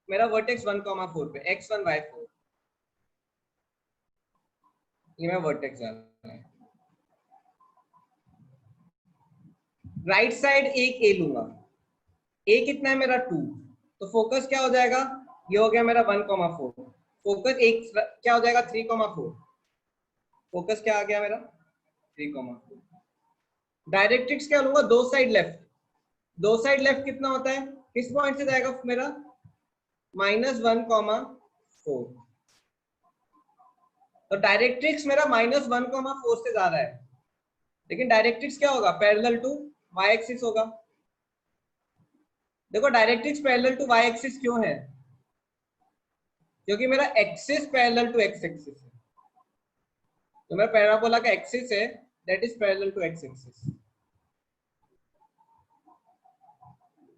मेरा वर्टेक्स 1,4 पे, x1 y4, ये मेरा वर्टेक्स है। राइट साइड एक ए लूंगा, ए कितना है मेरा 2, तो फोकस क्या हो जाएगा, ये हो गया मेरा 1,4, फोकस एक क्या हो जाएगा 3,4, फोकस क्या आ गया मेरा 3,4। डायरेक्ट्रिक्स क्या लूंगा, दो साइड लेफ्ट, दो साइड लेफ्ट कितना होता है, किस पॉइंट से जाएगा मेरा -1,4, तो डायरेक्ट्रिक्स मेरा -1,4 से जा रहा है, लेकिन डायरेक्ट्रिक्स क्या होगा, पैरेलल टू वाई एक्सिस होगा। देखो directrix parallel to y axis क्यों है, क्योंकि मेरा axis parallel to x axis है, तो मेरा पैराबोला का एक्सिस है that is parallel to x axis.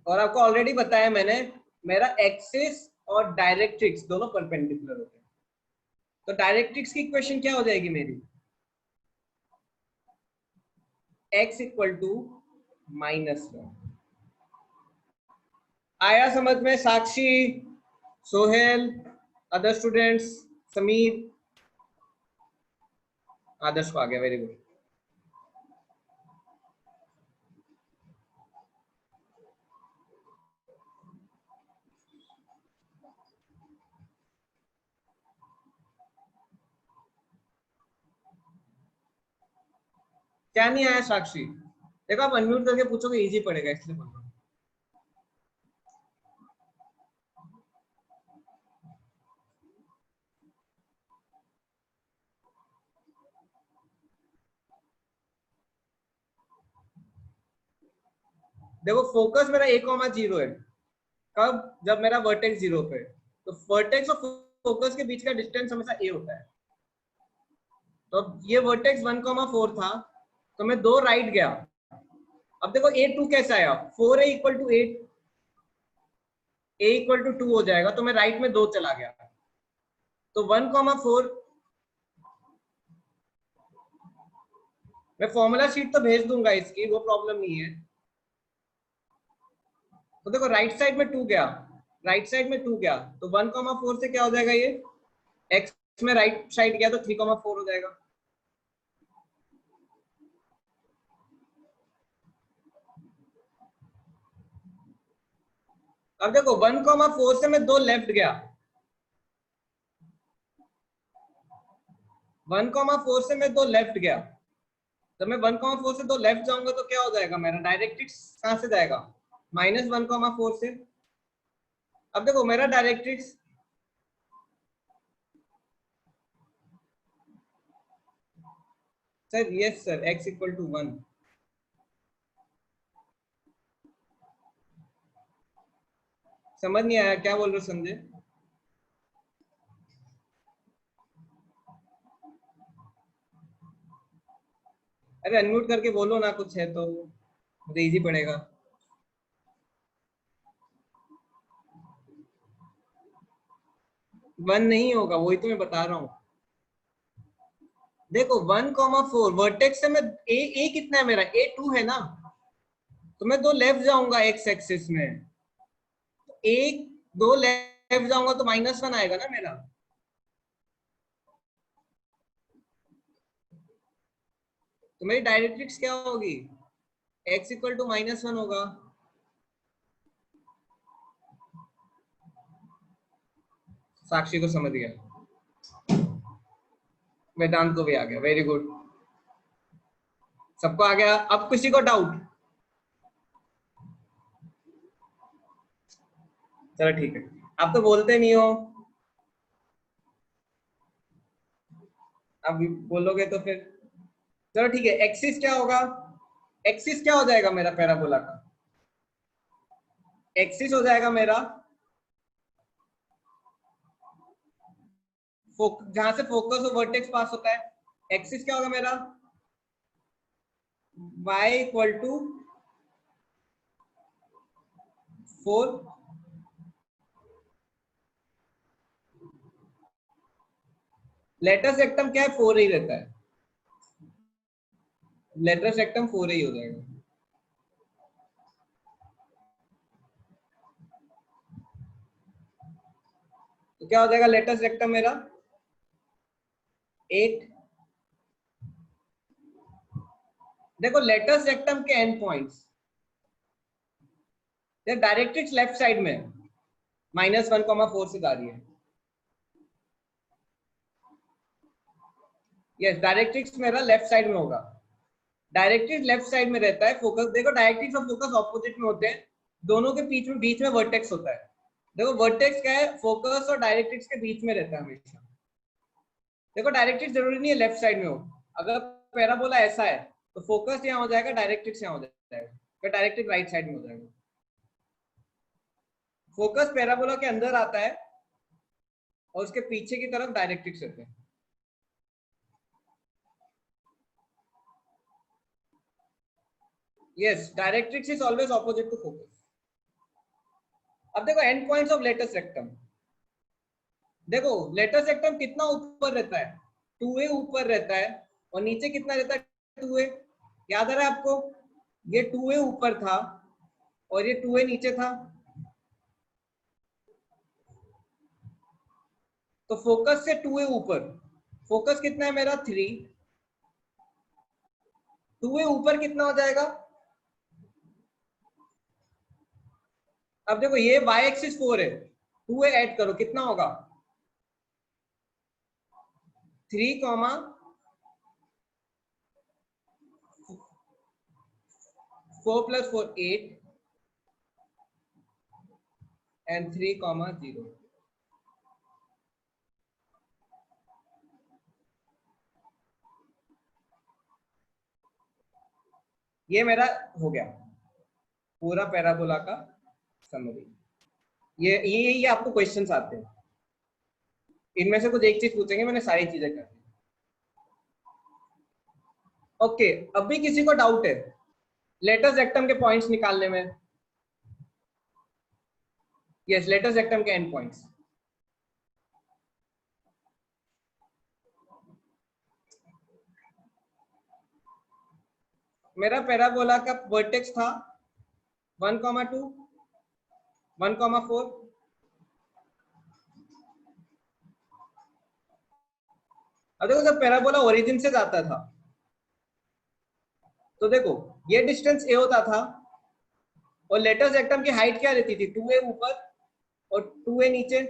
और आपको ऑलरेडी बताया मैंने, मेरा एक्सिस और डायरेक्ट्रिक्स दोनों परपेंडिकुलर होते हैं, तो डायरेक्ट्रिक्स की इक्वेशन क्या हो जाएगी मेरी, x इक्वल टू -1। आया समझ में साक्षी, सोहेल, अदर स्टूडेंट्स, समीर, आदर्श को आ गया, वेरी गुड। क्या नहीं आया साक्षी, देखो आप अनम्यूट करके पूछोगे इजी पड़ेगा, इसलिए बोल रहा हूं। देखो फोकस मेरा 1,0 है, कब, जब मेरा वर्टेक्स 0 पे, तो वर्टेक्स और फोकस के बीच का डिस्टेंस हमेशा a होता है। तो ये वर्टेक्स 1,4 था, तो मैं 2 राइट गया, अब देखो a2 कैसा आया, 4a equal to 8, a equal to 2 हो जाएगा, तो मैं राइट में 2 चला गया, तो 1,4, मैं फॉर्मूला शीट तो भेज दूंगा इसकी, वो प्रॉब्लम नहीं है। तो देखो राइट साइड में 2 गया, राइट साइड में 2 गया, तो 1,4 से क्या हो जाएगा, ये x में राइट साइड गया तो 3,4 हो जाएगा। अब देखो 1,4 से मैं 2 लेफ्ट गया, 1,4 से मैं 2 लेफ्ट गया, तो मैं 1,4 से 2 लेफ्ट जाऊंगा तो क्या हो जाएगा, मेरा डायरेक्ट्रिक्स कहां से जाएगा, -1,4 से। अब देखो मेरा directrix, sir yes sir, x equal to 1, समझ नहीं आया क्या बोल रहे हो संजय। अरे अनम्यूट करके बोलो ना, कुछ है तो मुझे इजी पड़ेगा। वन नहीं होगा, वही तो मैं बता रहा हूँ। देखो 1,4 वर्टेक्स से मैं ए कितना है मेरा, a2 है ना, तो मैं 2 लेफ्ट जाऊंगा x एक्सिस में, तो एक 2 लेफ्ट जाऊंगा तो -1 आएगा ना मेरा, तो मेरी डायरेक्ट्रिक्स क्या होगी, x इक्वल टू -1 होगा। साक्षी को समझ गया, वेदांत को भी आ गया, वेरी गुड, सबको आ गया। अब किसी को डाउट, चलो ठीक है, आप तो बोलते नहीं हो, अब बोलोगे तो फिर चलो ठीक है। एक्सिस क्या होगा, एक्सिस क्या हो जाएगा मेरा पैराबोला का, एक्सिस हो जाएगा मेरा जहां से फोकस और वर्टेक्स पास होता है, एक्सिस क्या होगा मेरा y equal to 4, latus rectum क्या है 4 ही रहता है, लेटर सेक्टम 4 ही हो जाएगा। तो क्या हो जाएगा लेटर सेक्टम मेरा 8। देखो लेटर सेक्टम के and points, directrix left side में -1,4 से जा रही है। यस, डायरेक्ट्रिक्स मेरा लेफ्ट साइड में होगा। डायरेक्ट्रिक्स लेफ्ट साइड में रहता है। फोकस देखो, डायरेक्ट्रिक्स और फोकस ऑपोजिट में होते हैं, दोनों के बीच में वर्टेक्स होता है। देखो वर्टेक्स क्या है, फोकस और डायरेक्ट्रिक्स के बीच में रहता है हमेशा। देखो डायरेक्ट्रिक्स जरूरी नहीं है लेफ्ट साइड में हो, अगर पैराबोला ऐसा है तो फोकस यहाँ हो जाएगा, डायरेक्ट्रिक्स यहाँ हो जाएगा, फिर डायरेक्ट्रिक्स राइट साइड में हो जाएगा। फोकस पैराबोला के अंदर आता है और उसके पीछे की तरफ डायरेक्ट्रिक्स रहते हैं। Yes, directrix is always opposite to focus. अब देखो end points of latus rectum. देखो लेटस रेक्टम कितना ऊपर रहता है, 2a ऊपर रहता है, और नीचे कितना रहता है, 2a। याद आ रहा है आपको, ये 2a ऊपर था और ये 2a नीचे था। तो फोकस से 2a ऊपर, फोकस कितना है मेरा 3, 2a ऊपर कितना हो जाएगा। अब देखो ये y एक्सिस 4 है, 2a ऐड करो कितना होगा 3, 4 + 4 8 and 3, 0। ये मेरा हो गया पूरा पैराबोला का समरी। ये आपको क्वेश्चंस आते हैं, इनमें से कुछ एक चीज पूछेंगे, मैंने सारी चीजें कर दी। ओके, अब भी किसी को डाउट है लेटस रेक्टम के पॉइंट्स निकालने में? यस, लेटस रेक्टम के एंड पॉइंट्स। मेरा पैराबोला का वर्टेक्स था 1,2, 1,4। अब देखो जब पैराबोला ओरिजिन से जाता था तो देखो ये डिस्टेंस a होता था और लेटस रेक्टम की हाइट क्या रहती थी, 2a ऊपर और 2a नीचे।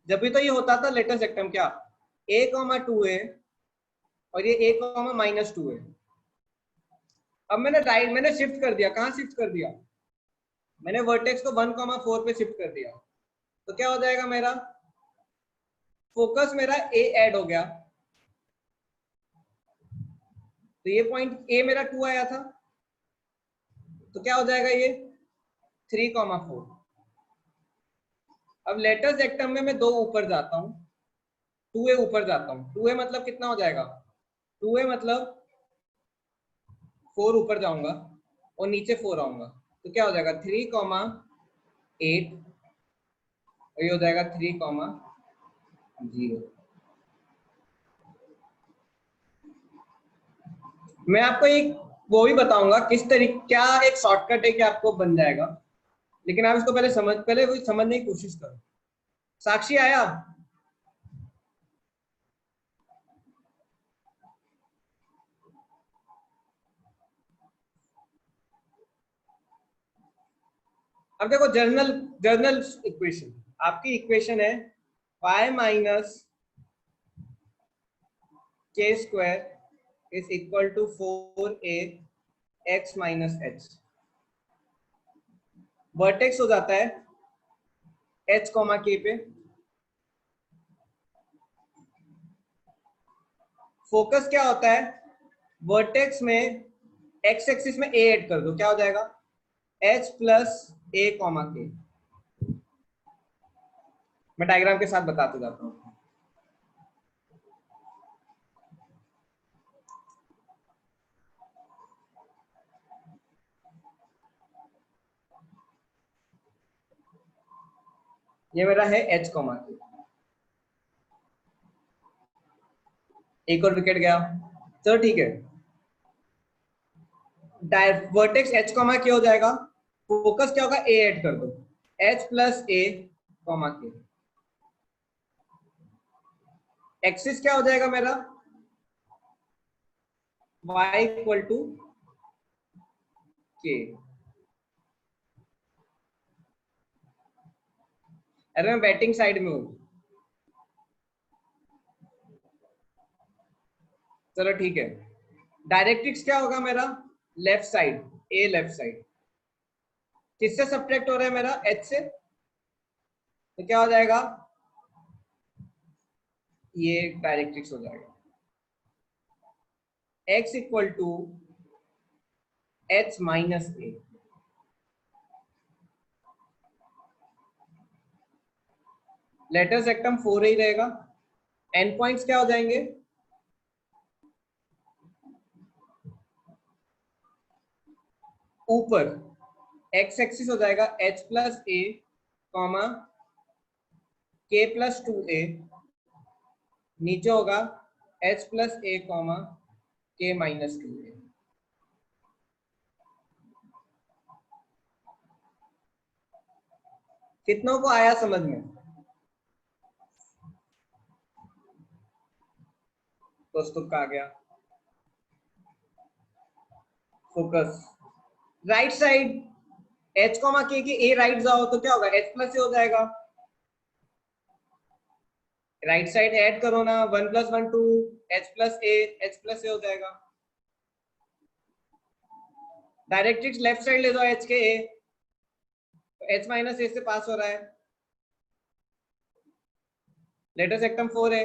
जब भी तो ये होता था लेटस रेक्टम क्या, a, 2a और ये a, -2a। अब मैंने शिफ्ट कर दिया, कहां शिफ्ट कर दिया, मैंने वर्टेक्स को 1,4 पे शिफ्ट कर दिया। तो क्या हो जाएगा मेरा, फोकस मेरा a ऐड हो गया, तो ये पॉइंट a मेरा 2 आया था, तो क्या हो जाएगा ये 3, 4। अब लेटस रेक्टम में मैं 2 ऊपर जाता हूं, 2a ऊपर जाता हूं, 2a मतलब कितना हो जाएगा, 2a मतलब 4 ऊपर जाऊंगा और नीचे 4 आऊंगा, तो क्या हो जाएगा 3, 8 और ये हो जाएगा 3, 0। मैं आपको एक वो भी बताऊंगा किस तरीके, क्या एक शॉर्टकट है कि आपको बन जाएगा, लेकिन आप इसको पहले वो समझने की कोशिश करो। साक्षी आया? अब देखो जर्नल इक्वेशन, आपकी इक्वेशन है y - k² is equal to 4a x - h। Vertex हो जाता है h, k पे, फोकस क्या होता है, वर्टेक्स में x एक्सिस में a ऐड कर दो, क्या हो जाएगा h + a, k। मैं डायग्राम के साथ बताते जाता हूं। ये मेरा है h, k। एक और विकेट गया, चलो ठीक है। वर्टेक्स h, k हो जाएगा, फोकस क्या होगा a ऐड कर दो, h + a, k। एक्सिस क्या हो जाएगा मेरा, y = k। अरे मैं बैटिंग साइड में हूँ। चलो ठीक है, डायरेक्ट्रिक्स क्या होगा मेरा, लेफ्ट साइड, ए लेफ्ट साइड। किससे सब्ट्रैक्ट हो रहा है मेरा, एच से, तो क्या हो जाएगा, ये डायरेक्ट्रिक्स हो जाएगा, x equal to h minus a. Latus rectum 4 ही रहेगा। एंड पॉइंट्स क्या हो जाएंगे, ऊपर एक्स एक्सिस हो जाएगा h plus A comma K plus 2a, नीचे होगा h प्लस ए कॉमा के माइनस 2a। कितनों को आया समझ में, दोस्तों का आ गया focus. Right side h comma के की ए राइट जाओ तो क्या होगा, h प्लस ए हो जाएगा। राइट साइड ऐड करो ना, 1 प्लस 1 2, h प्लस ए हो जाएगा। डायरेक्ट्रिक्स लेफ्ट साइड ले जाओ h के a, तो h माइनस ए से पास हो रहा है। लेटर सेक्टम 4 है।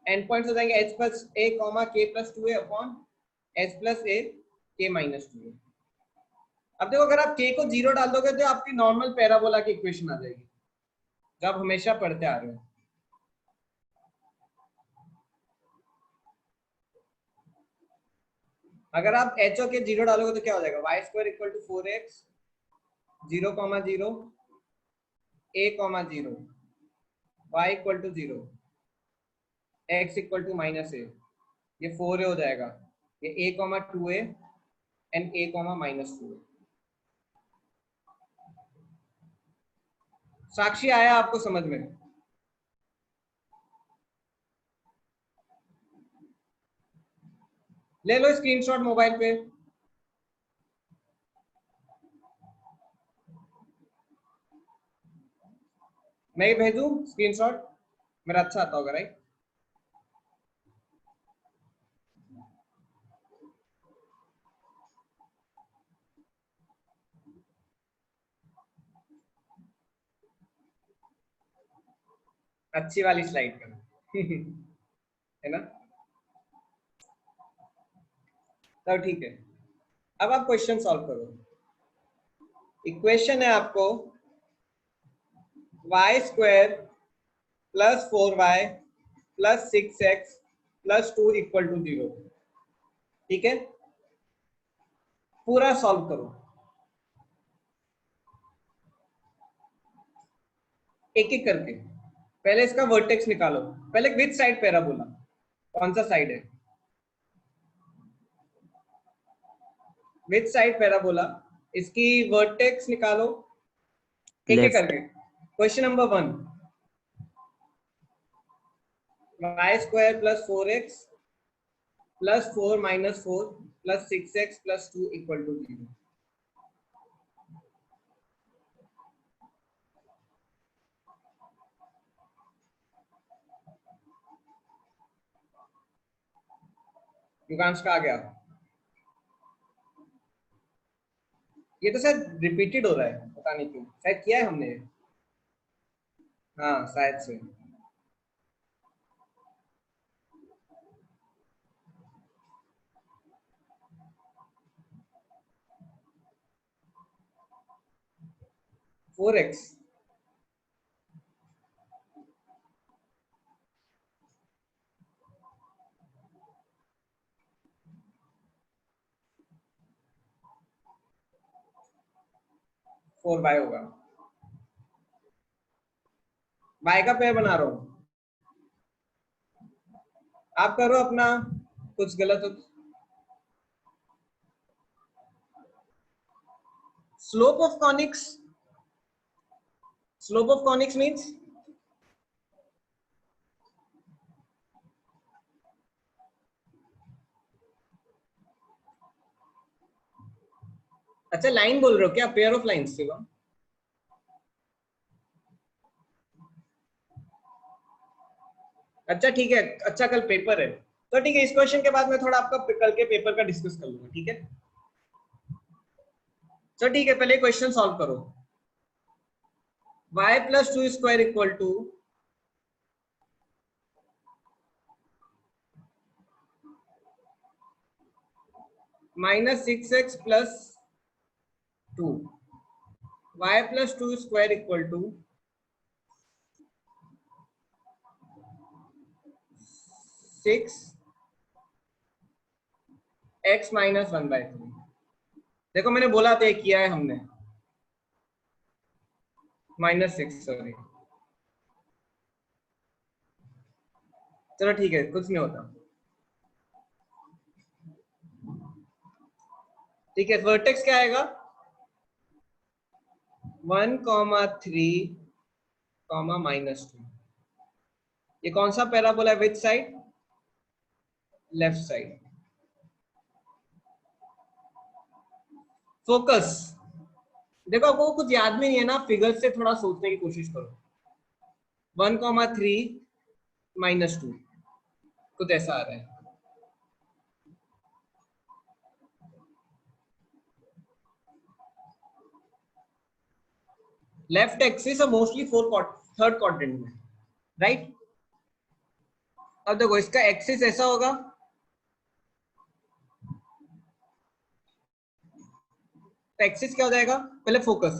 एंड पॉइंट्स हो जाएंगे h plus A comma K plus 2a upon h plus A K minus 2a। अब देखो, अगर आप k को 0 डाल दोगे तो आपकी नॉर्मल पैराबोला की इक्वेशन आ जाएगी, जो आप हमेशा पढ़ते आ रहे हो। अगर आप h के 0 डालोगे तो क्या हो जाएगा, Y square equal to 4x 0 comma 0 a comma 0 y equal to 0 x equal to minus A. ये 4a हो जाएगा, ये a comma 2a and a comma minus 2a। Sakshi आया आपको समझ में, ले लो स्क्रीनशॉट मोबाइल पे। मैं भेजूं स्क्रीनशॉट, मेरा अच्छा आता होगा राइट। अच्छी वाली स्लाइड का है ना। तो ठीक है, अब आप क्वेश्चन सॉल्व करो। इक्वेशन है आपको y square plus 4y plus 6x plus 2 equal to 0। ठीक है, पूरा सॉल्व करो, एक एक करके। पहले इसका वर्टेक्स निकालो, पहले विच साइड पैराबोला, कौन सा साइड है, विच साइड पैराबोला, इसकी वर्टेक्स निकालो एक एक लेफ्ट करके। Question number 1, y square plus 4x plus 4 minus 4 plus 6x plus 2 equal to 0। Yugansh का आ गया, ये तो शायद रिपीटेड हो रहा है, पता नहीं क्यों, शायद किया है हमने, हाँ शायद से। फोर एक्स, फोर बाय होगा, बाय का पेयर बना रहा हूं, आप करो अपना, कुछ गलत हो। Slope of conics, slope of conics means अच्छा लाइन बोल रहे हो क्या, पेयर ऑफ लाइन्स से? अच्छा ठीक है, अच्छा कल पेपर है तो ठीक है, इस क्वेश्चन के बाद मैं थोड़ा आपका कल के पेपर का डिस्कस कर लूंगा, ठीक है? चलो ठीक है, पहले क्वेश्चन सॉल्व करो। y plus 2 square equal to minus 6x plus 2, y plus 2 square equal to 6x minus 1/3। देखो मैंने बोला था, किया है हमने, -6, सॉरी। चलो ठीक है, कुछ नहीं होता। ठीक है, वर्टेक्स क्या आएगा? 1,3, -2। ये कौन सा पैराबोला है? Which side? Left side. Focus देखो, आपको कुछ याद में नहीं है ना, फिगर से थोड़ा सोचने की कोशिश करो। 1,3 -2 कुछ ऐसा आ रहा है। लेफ्ट एक्सिस और मोस्टली थर्ड क्वाड्रेंट में, राइट? अब देखो इसका एक्सिस ऐसा होगा, तो एक्सिस क्या हो जाएगा? पहले फोकस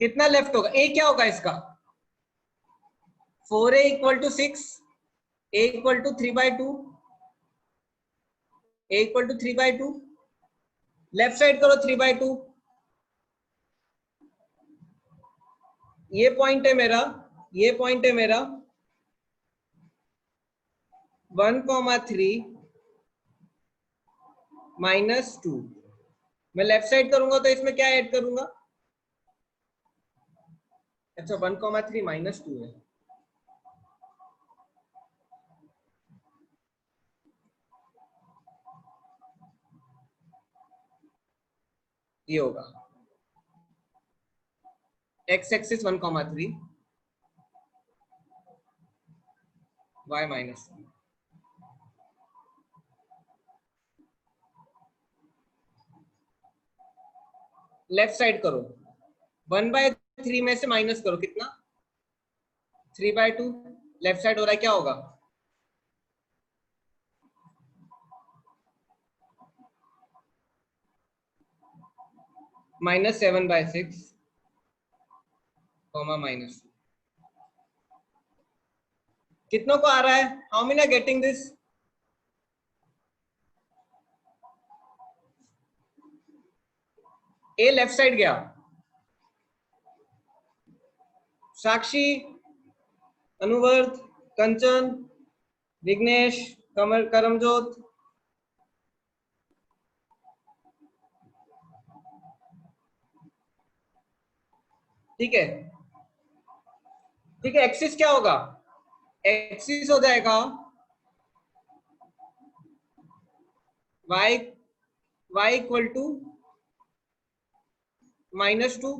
कितना लेफ्ट होगा? ए क्या होगा इसका? 4a = 6, a = 3/2, a = 3/2। Left side करो 3/2। ये पॉइंट है मेरा, ये पॉइंट है मेरा 1,3 -2। मैं लेफ्ट साइड करूंगा तो इसमें क्या ऐड करूंगा? अच्छा 1,3 -2 है। ये होगा x axis 1,3, y -2। Left side करो, 1/3 में से माइनस करो, कितना? 3/2। लेफ्ट साइड हो रहा है, क्या होगा? -7/6, -2। कितनों को आ रहा है? How many are getting this? A left side गया। साक्षी, अनुवर्ध, कंचन, विघ्नेश, कमल, करमजोत। ठीक है, ठीक है। एक्सिस क्या होगा? एक्सिस हो जाएगा y = -2।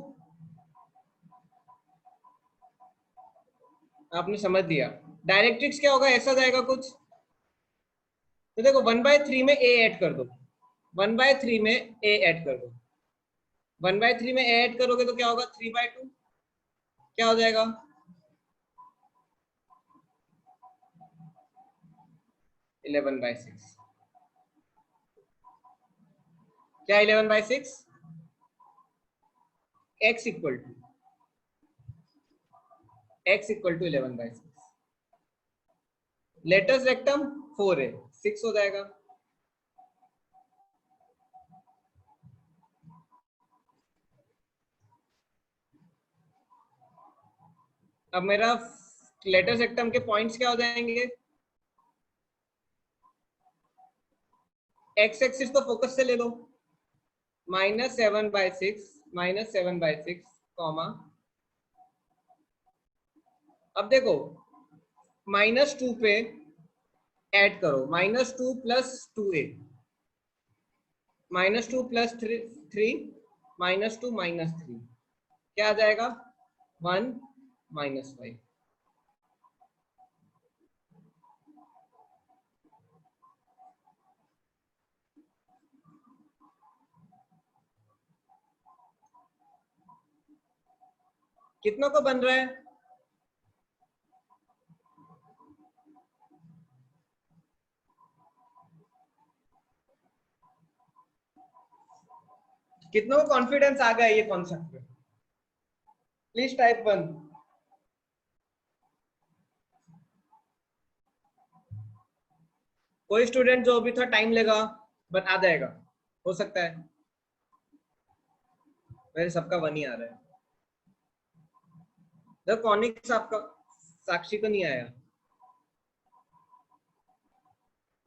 आपने समझ दिया। डायरेक्ट्रिक्स क्या होगा? ऐसा जाएगा कुछ। तो देखो 1/3 में a ऐड कर दो, 1/3 में a ऐड कर दो। 1/3 में a ऐड करोगे तो क्या होगा? 3/2। क्या हो जाएगा? 11/6। क्या 11/6? x = 11/6। लेटेस्ट रेक्टम 4 है, 6 हो जाएगा। अब मेरा लेटेस्ट रेक्टम के पॉइंट्स क्या हो जाएंगे? x एक्सिस को फोकस से ले लो, -7/6 कॉमा। अब देखो -2 पे ऐड करो, -2 + 2a, -2 + 3 -2 -3 क्या आ जाएगा 1 -5। कितनों को बन रहा है? कितनों को कॉन्फिडेंस आ गया ये कॉन्सेप्ट में? Please type 1। कोई स्टूडेंट जो अभी थोड़ा टाइम लेगा बट आ जाएगा, हो सकता है। मेरे सबका 1 ही आ रहा है। द कॉनिक्स आपका साक्षी को नहीं आया,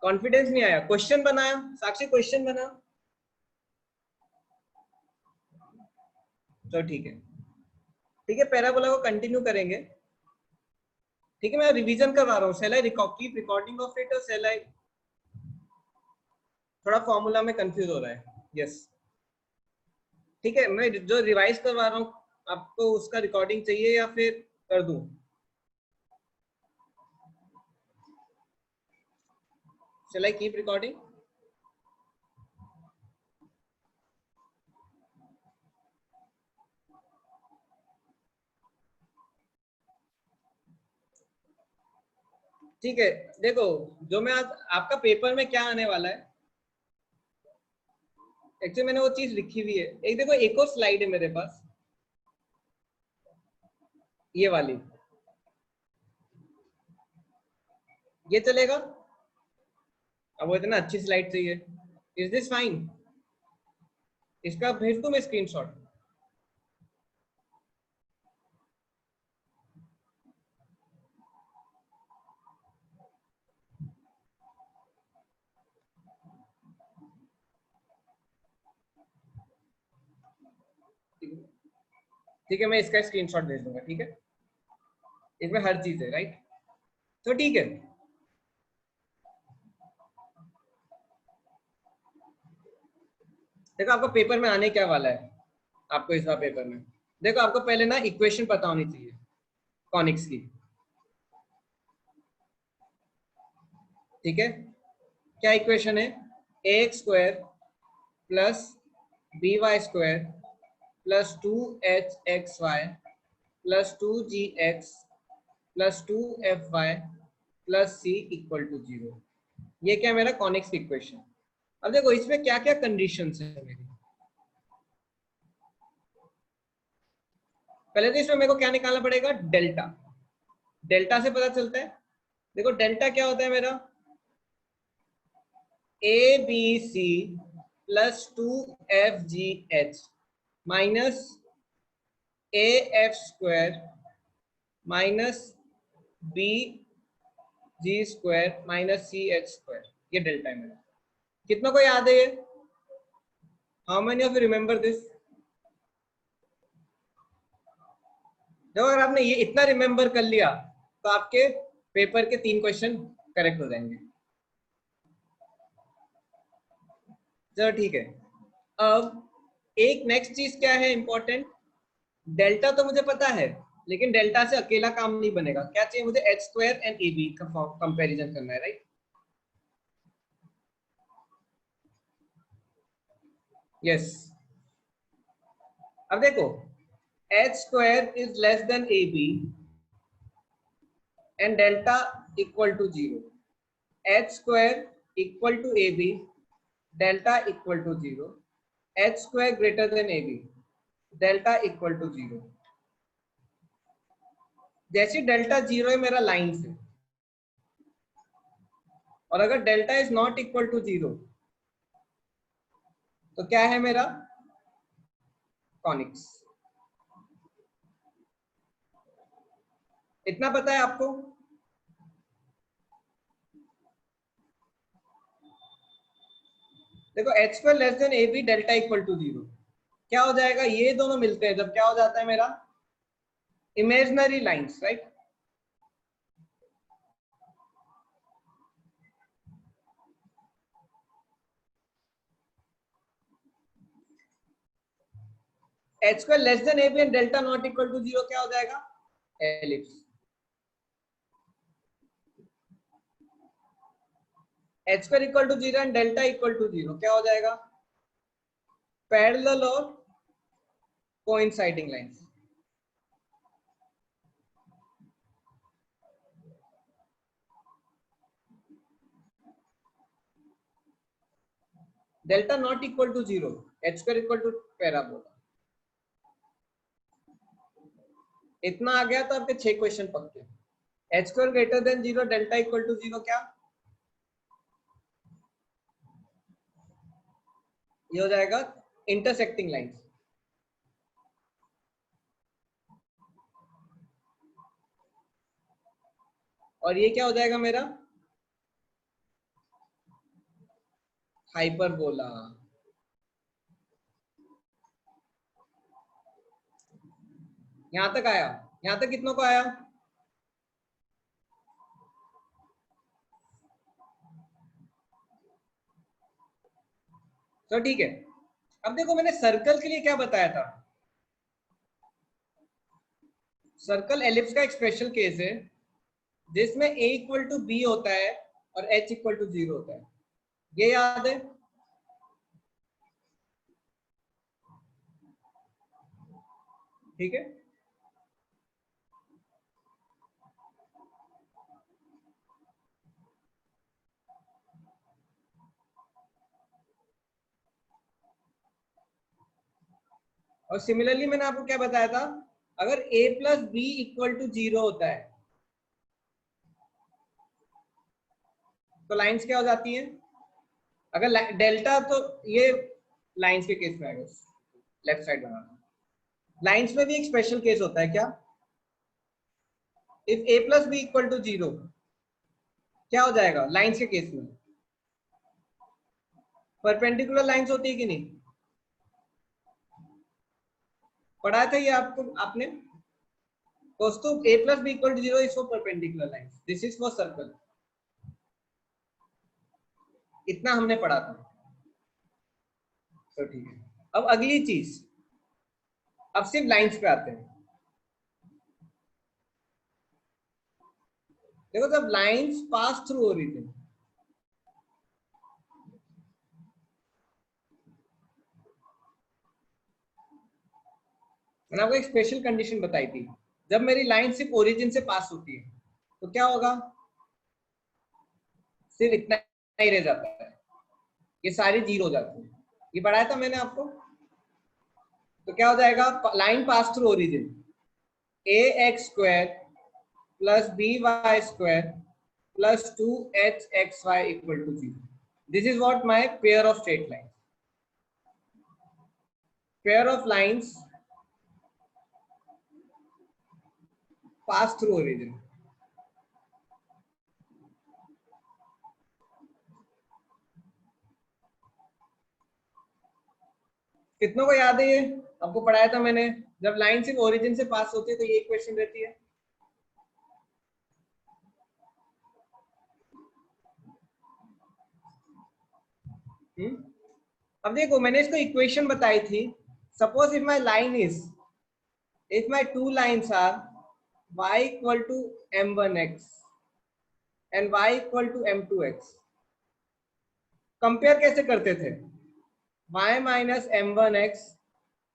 कॉन्फिडेंस नहीं आया। क्वेश्चन बनाया साक्षी, क्वेश्चन बना तो ठीक है। ठीक है, पैराबोला को कंटिन्यू करेंगे। ठीक है, मैं रिवीजन करवा रहा हूँ। Shall I keep recording off it और सेल आई, थोड़ा फॉर्मूला में कंफ्यूज हो रहा है। यस ठीक है, मैं जो रिवाइज करवा रहा हूँ आपको उसका रिकॉर्डिंग चाहिए या फिर कर दूं? Shall I keep recording? ठीक है, देखो जो मैं आज आपका पेपर में क्या आने वाला है, एक्चुअली मैंने वो चीज लिखी हुई है। एक देखो, एक और स्लाइड है मेरे पास, ये वाली, ये चलेगा? अब वो इतना अच्छी स्लाइड चाहिए। Is this fine? इसका भेज दूं मैं स्क्रीनशॉट? ठीक है, मैं इसका स्क्रीनशॉट भेज दूंगा। ठीक है, इसमें हर चीज है, राइट? तो ठीक है, देखो आपको पेपर में आने क्या वाला है। आपको इस बार पेपर में देखो, आपको पहले ना इक्वेशन पता होनी चाहिए कॉनिक्स की। ठीक है, क्या इक्वेशन है? ax² plus by² plus 2hxy plus 2gx plus 2fy plus c equal to 0। ये क्या मेरा कॉनिक्स इक्वेशन। अब देखो इसमें क्या क्या कंडीशंस है मेरी। पहले तो इसमें मेरे को क्या निकालना पड़ेगा? डेल्टा। डेल्टा से पता चलता है, देखो डेल्टा क्या होता है मेरा, abc plus 2fgh minus af² minus bg² minus ch²। ये डेल्टा है मेरा। कितना को याद है ये? How many of you remember this? देखो अगर आपने ये इतना रिमेंबर कर लिया तो आपके पेपर के 3 क्वेश्चन करेक्ट हो जाएंगे। चलो ठीक है, अब एक नेक्स्ट चीज क्या है इंपॉर्टेंट, डेल्टा तो मुझे पता है, लेकिन डेल्टा से अकेला काम नहीं बनेगा। क्या चाहिए मुझे? h² एंड ab का कंपैरिजन करना है, राइट? यस। अब देखो h² is less than ab and delta equal to 0। h² equal to ab, delta equal to 0। h² greater than ab, delta equal to 0। जैसे डेल्टा 0 है मेरा लाइन से, और अगर delta is not equal to 0 तो क्या है मेरा? कॉनिक्स। इतना पता है आपको? देखो h² less than ab, delta equal to 0 क्या हो जाएगा? ये दोनों मिलते हैं जब क्या हो जाता है मेरा? Imaginary lines, right? H square less than a b and delta not equal to 0 क्या हो जाएगा? Ellipse. H square equal to 0 and delta equal to 0 क्या हो जाएगा? पैरेलल और coinciding lines. Delta not equal to 0, h square equal to parabola. इतना आ गया तो आपके 6 क्वेश्चन पक्के। H square greater than 0, delta equal to 0 क्या? ये हो जाएगा इंटरसेक्टिंग लाइंस। और ये क्या हो जाएगा मेरा? हाइपरबोला। यहां तक आया? यहां तक कितनों को आया? तो ठीक है। अब देखो मैंने सर्कल के लिए क्या बताया था। सर्कल एलिप्स का एक स्पेशल केस है जिसमें a इक्वल टू बी होता है और h इक्वल टू 0 होता है। ये याद है? ठीक है। और सिमिलरली मैंने आपको क्या बताया था, अगर a plus b equal to 0 होता है तो लाइंस क्या हो जाती हैं? अगर डेल्टा, तो ये लाइंस के केस में आएगा, लेफ्ट साइड बनाना। लाइंस में भी एक स्पेशल केस होता है क्या? If a plus b equal to 0 क्या हो जाएगा लाइंस के केस में? परपेंडिकुलर लाइंस होती है कि नहीं? पढ़ाया था ये आपको आपने। दोस्तों a plus b equal to 0 is for perpendicular lines, this is for circle. इतना हमने पढ़ा था। तो ठीक है। अब अगली चीज, अब सिर्फ लाइंस पे आते हैं। देखो जब लाइंस पास थ्रू हो रही थी, मैंने आपको एक स्पेशल कंडीशन बताई थी। जब मेरी लाइन सिर्फ ओरिजिन से पास होती है तो क्या होगा? सिर्फ इतना ही रह जाता है, ये सारी जीरो हो जाती है। ये पढ़ाया था मैंने आपको। तो क्या हो जाएगा? Line pass through origin, a x square plus b y square plus 2hxy equal to 0। This is what my pair of straight line. Pair of lines pass through origin. कितनों को याद है ये? आपको पढ़ाया था मैंने। जब लाइन सिर्फ ओरिजिन से पास होती है तो ये इक्वेशन रहती है। अब देखो मैंने इसको इक्वेशन बताई थी। Suppose if my line is, if my two lines are y equal to m1x and y equal to m2x। Compare कैसे करते थे? y minus m1x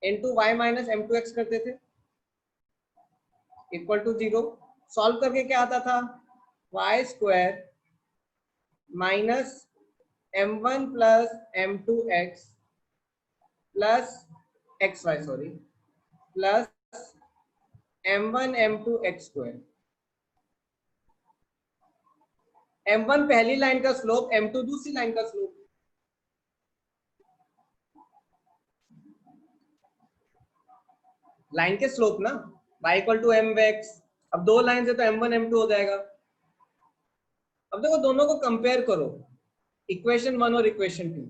into y minus m2x करते थे इक्वल टू 0। सॉल्व करके क्या आता था? y square minus m1 plus m2x plus xy sorry plus m1 m2 x square. m1 पहली लाइन का स्लोप, m2 दूसरी लाइन का स्लोप। लाइन के स्लोप ना, y इक्वल टू mx। अब दो लाइन से तो m1 m2 हो जाएगा। अब देखो दोनों को कंपेयर करो, इक्वेशन 1 और equation 2।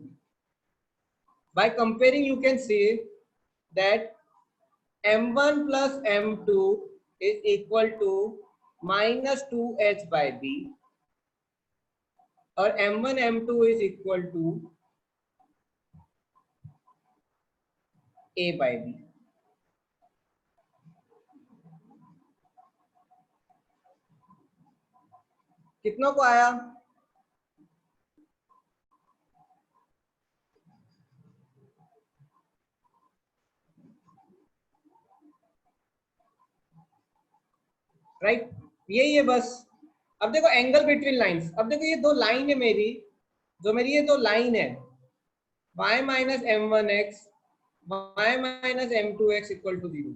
By comparing you can see that m1 plus m2 is equal to minus 2h by b और m1 m2 is equal to a by b। कितनों को आया? राइट, यही है बस। अब देखो एंगल बिटवीन लाइंस, अब देखो ये दो लाइन है मेरी, जो मेरी ये दो लाइन है y minus m one x y minus m two x equal to 0।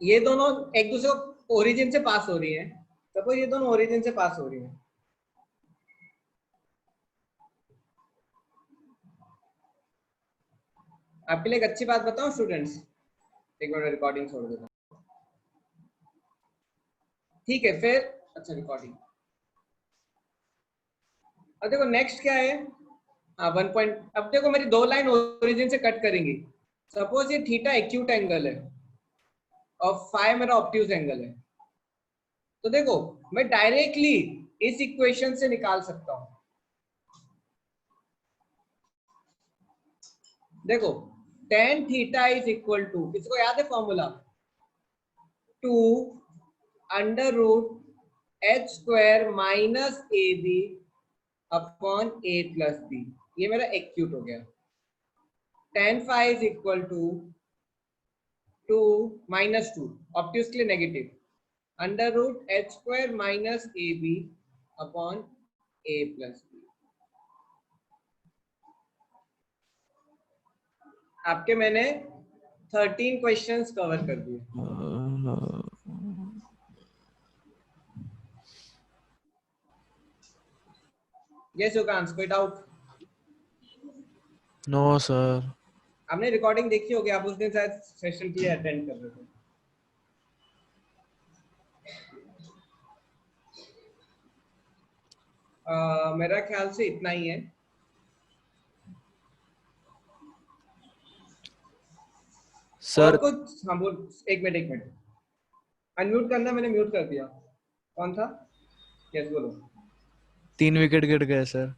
ये दोनों एक दूसरे को ओरिजिन से पास हो रही है। सपोज ये दोनों ओरिजिन से पास हो रही है। आपके लिए एक अच्छी बात बताऊं स्टूडेंट्स, एक बार रिकॉर्डिंग छोड़ देता हूं, ठीक है फिर। अच्छा रिकॉर्डिंग, अब देखो नेक्स्ट क्या है, हाँ 1 पॉइंट। अब देखो मेरी दो लाइन ओरिजिन से कट करेंगी। सपोज ये थीटा एक्यूट एंगल है और फाई मेरा ऑब्ट्यूज एंगल है, तो देखो मैं डायरेक्टली इस इक्वेशन से निकाल सकता हूं। देखो tan theta is equal to, किसको याद है formula? 2 under root h square minus a b upon a plus b. ये मेरा एक्यूट हो गया। tan phi is equal to 2 minus 2 obtuse के लिए negative under root h square minus a b upon a plus b. आपके मैंने 13 questions cover कर दिए। यस युगांश, कोई डाउट? No sir. आपने रिकॉर्डिंग देखी होगी, आप उस दिन शायद सेशन के लिए अटेंड कर रहे थे। मेरा ख्याल से इतना ही है। सर और कुछ? हाँ बोल, एक मिनट अनम्यूट करना, मैंने म्यूट कर दिया। कौन था? यस बोलो। 3 विकेट गिर गए सर।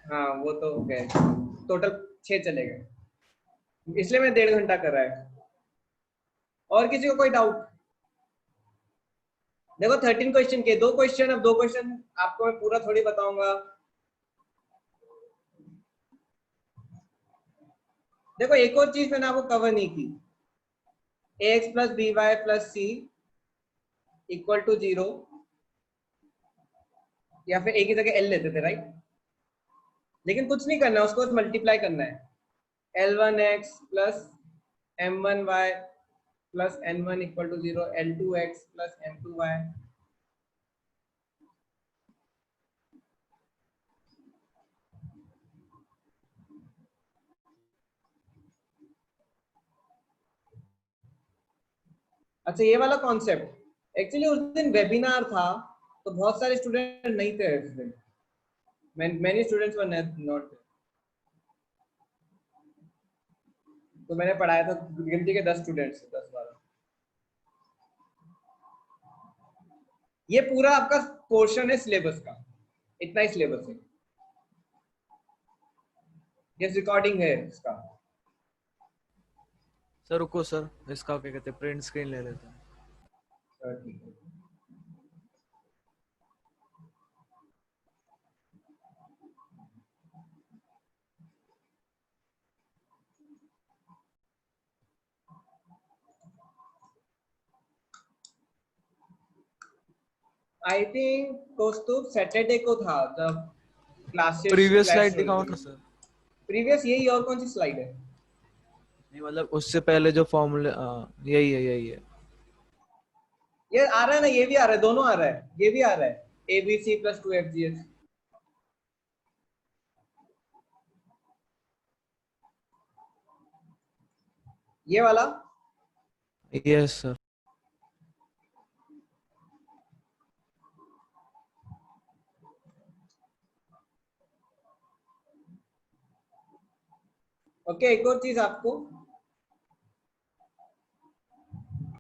हाँ वो तो गए, टोटल 6 चले गए, इसलिए मैं 1.5 घंटा कर रहा है। और किसी को कोई डाउट? देखो 13 क्वेश्चन के 2 क्वेश्चन, अब 2 क्वेश्चन आपको मैं पूरा थोड़ी बताऊंगा। देखो एक और चीज मैंने आपको कवर नहीं की, ax plus b y plus c equal to 0, या फिर एक ही जगह एल लेते थे राइट, लेकिन कुछ नहीं करना है, उसको मल्टीप्लाई करना है। L1x प्लस M1y प्लस N1 equal to 0, L2x plus M2y। अच्छा ये वाला कॉन्सेप्ट एक्चुअली उस दिन वेबिनार था, तो बहुत सारे स्टूडेंट नहीं थे उस दिन, many students were not there। तो मैंने पढ़ाया था गिनती के 10 स्टूडेंट्स, 10-12। ये पूरा आपका पोर्शन है सिलेबस का, इतना ही सिलेबस है। ये रिकॉर्डिंग है इसका। सर रुको सर, इसका क्या कहते हैं, प्रिंट स्क्रीन ले लेते हैं। ठीक है। आई थिंक कौस्तुभ सैटरडे को था जब क्लासेस प्रीवियस स्लाइड दिखाओ ना सर। प्रीवियस यही, और कौन सी स्लाइड है? नहीं मतलब उससे पहले जो फॉर्मूले, यही है। ये आ रहा है ना, ये भी आ रहा है, दोनों आ रहा है, ये भी आ रहा है ABC प्लस 2FGH। ये वाला यस सर। ओके। एक और चीज आपको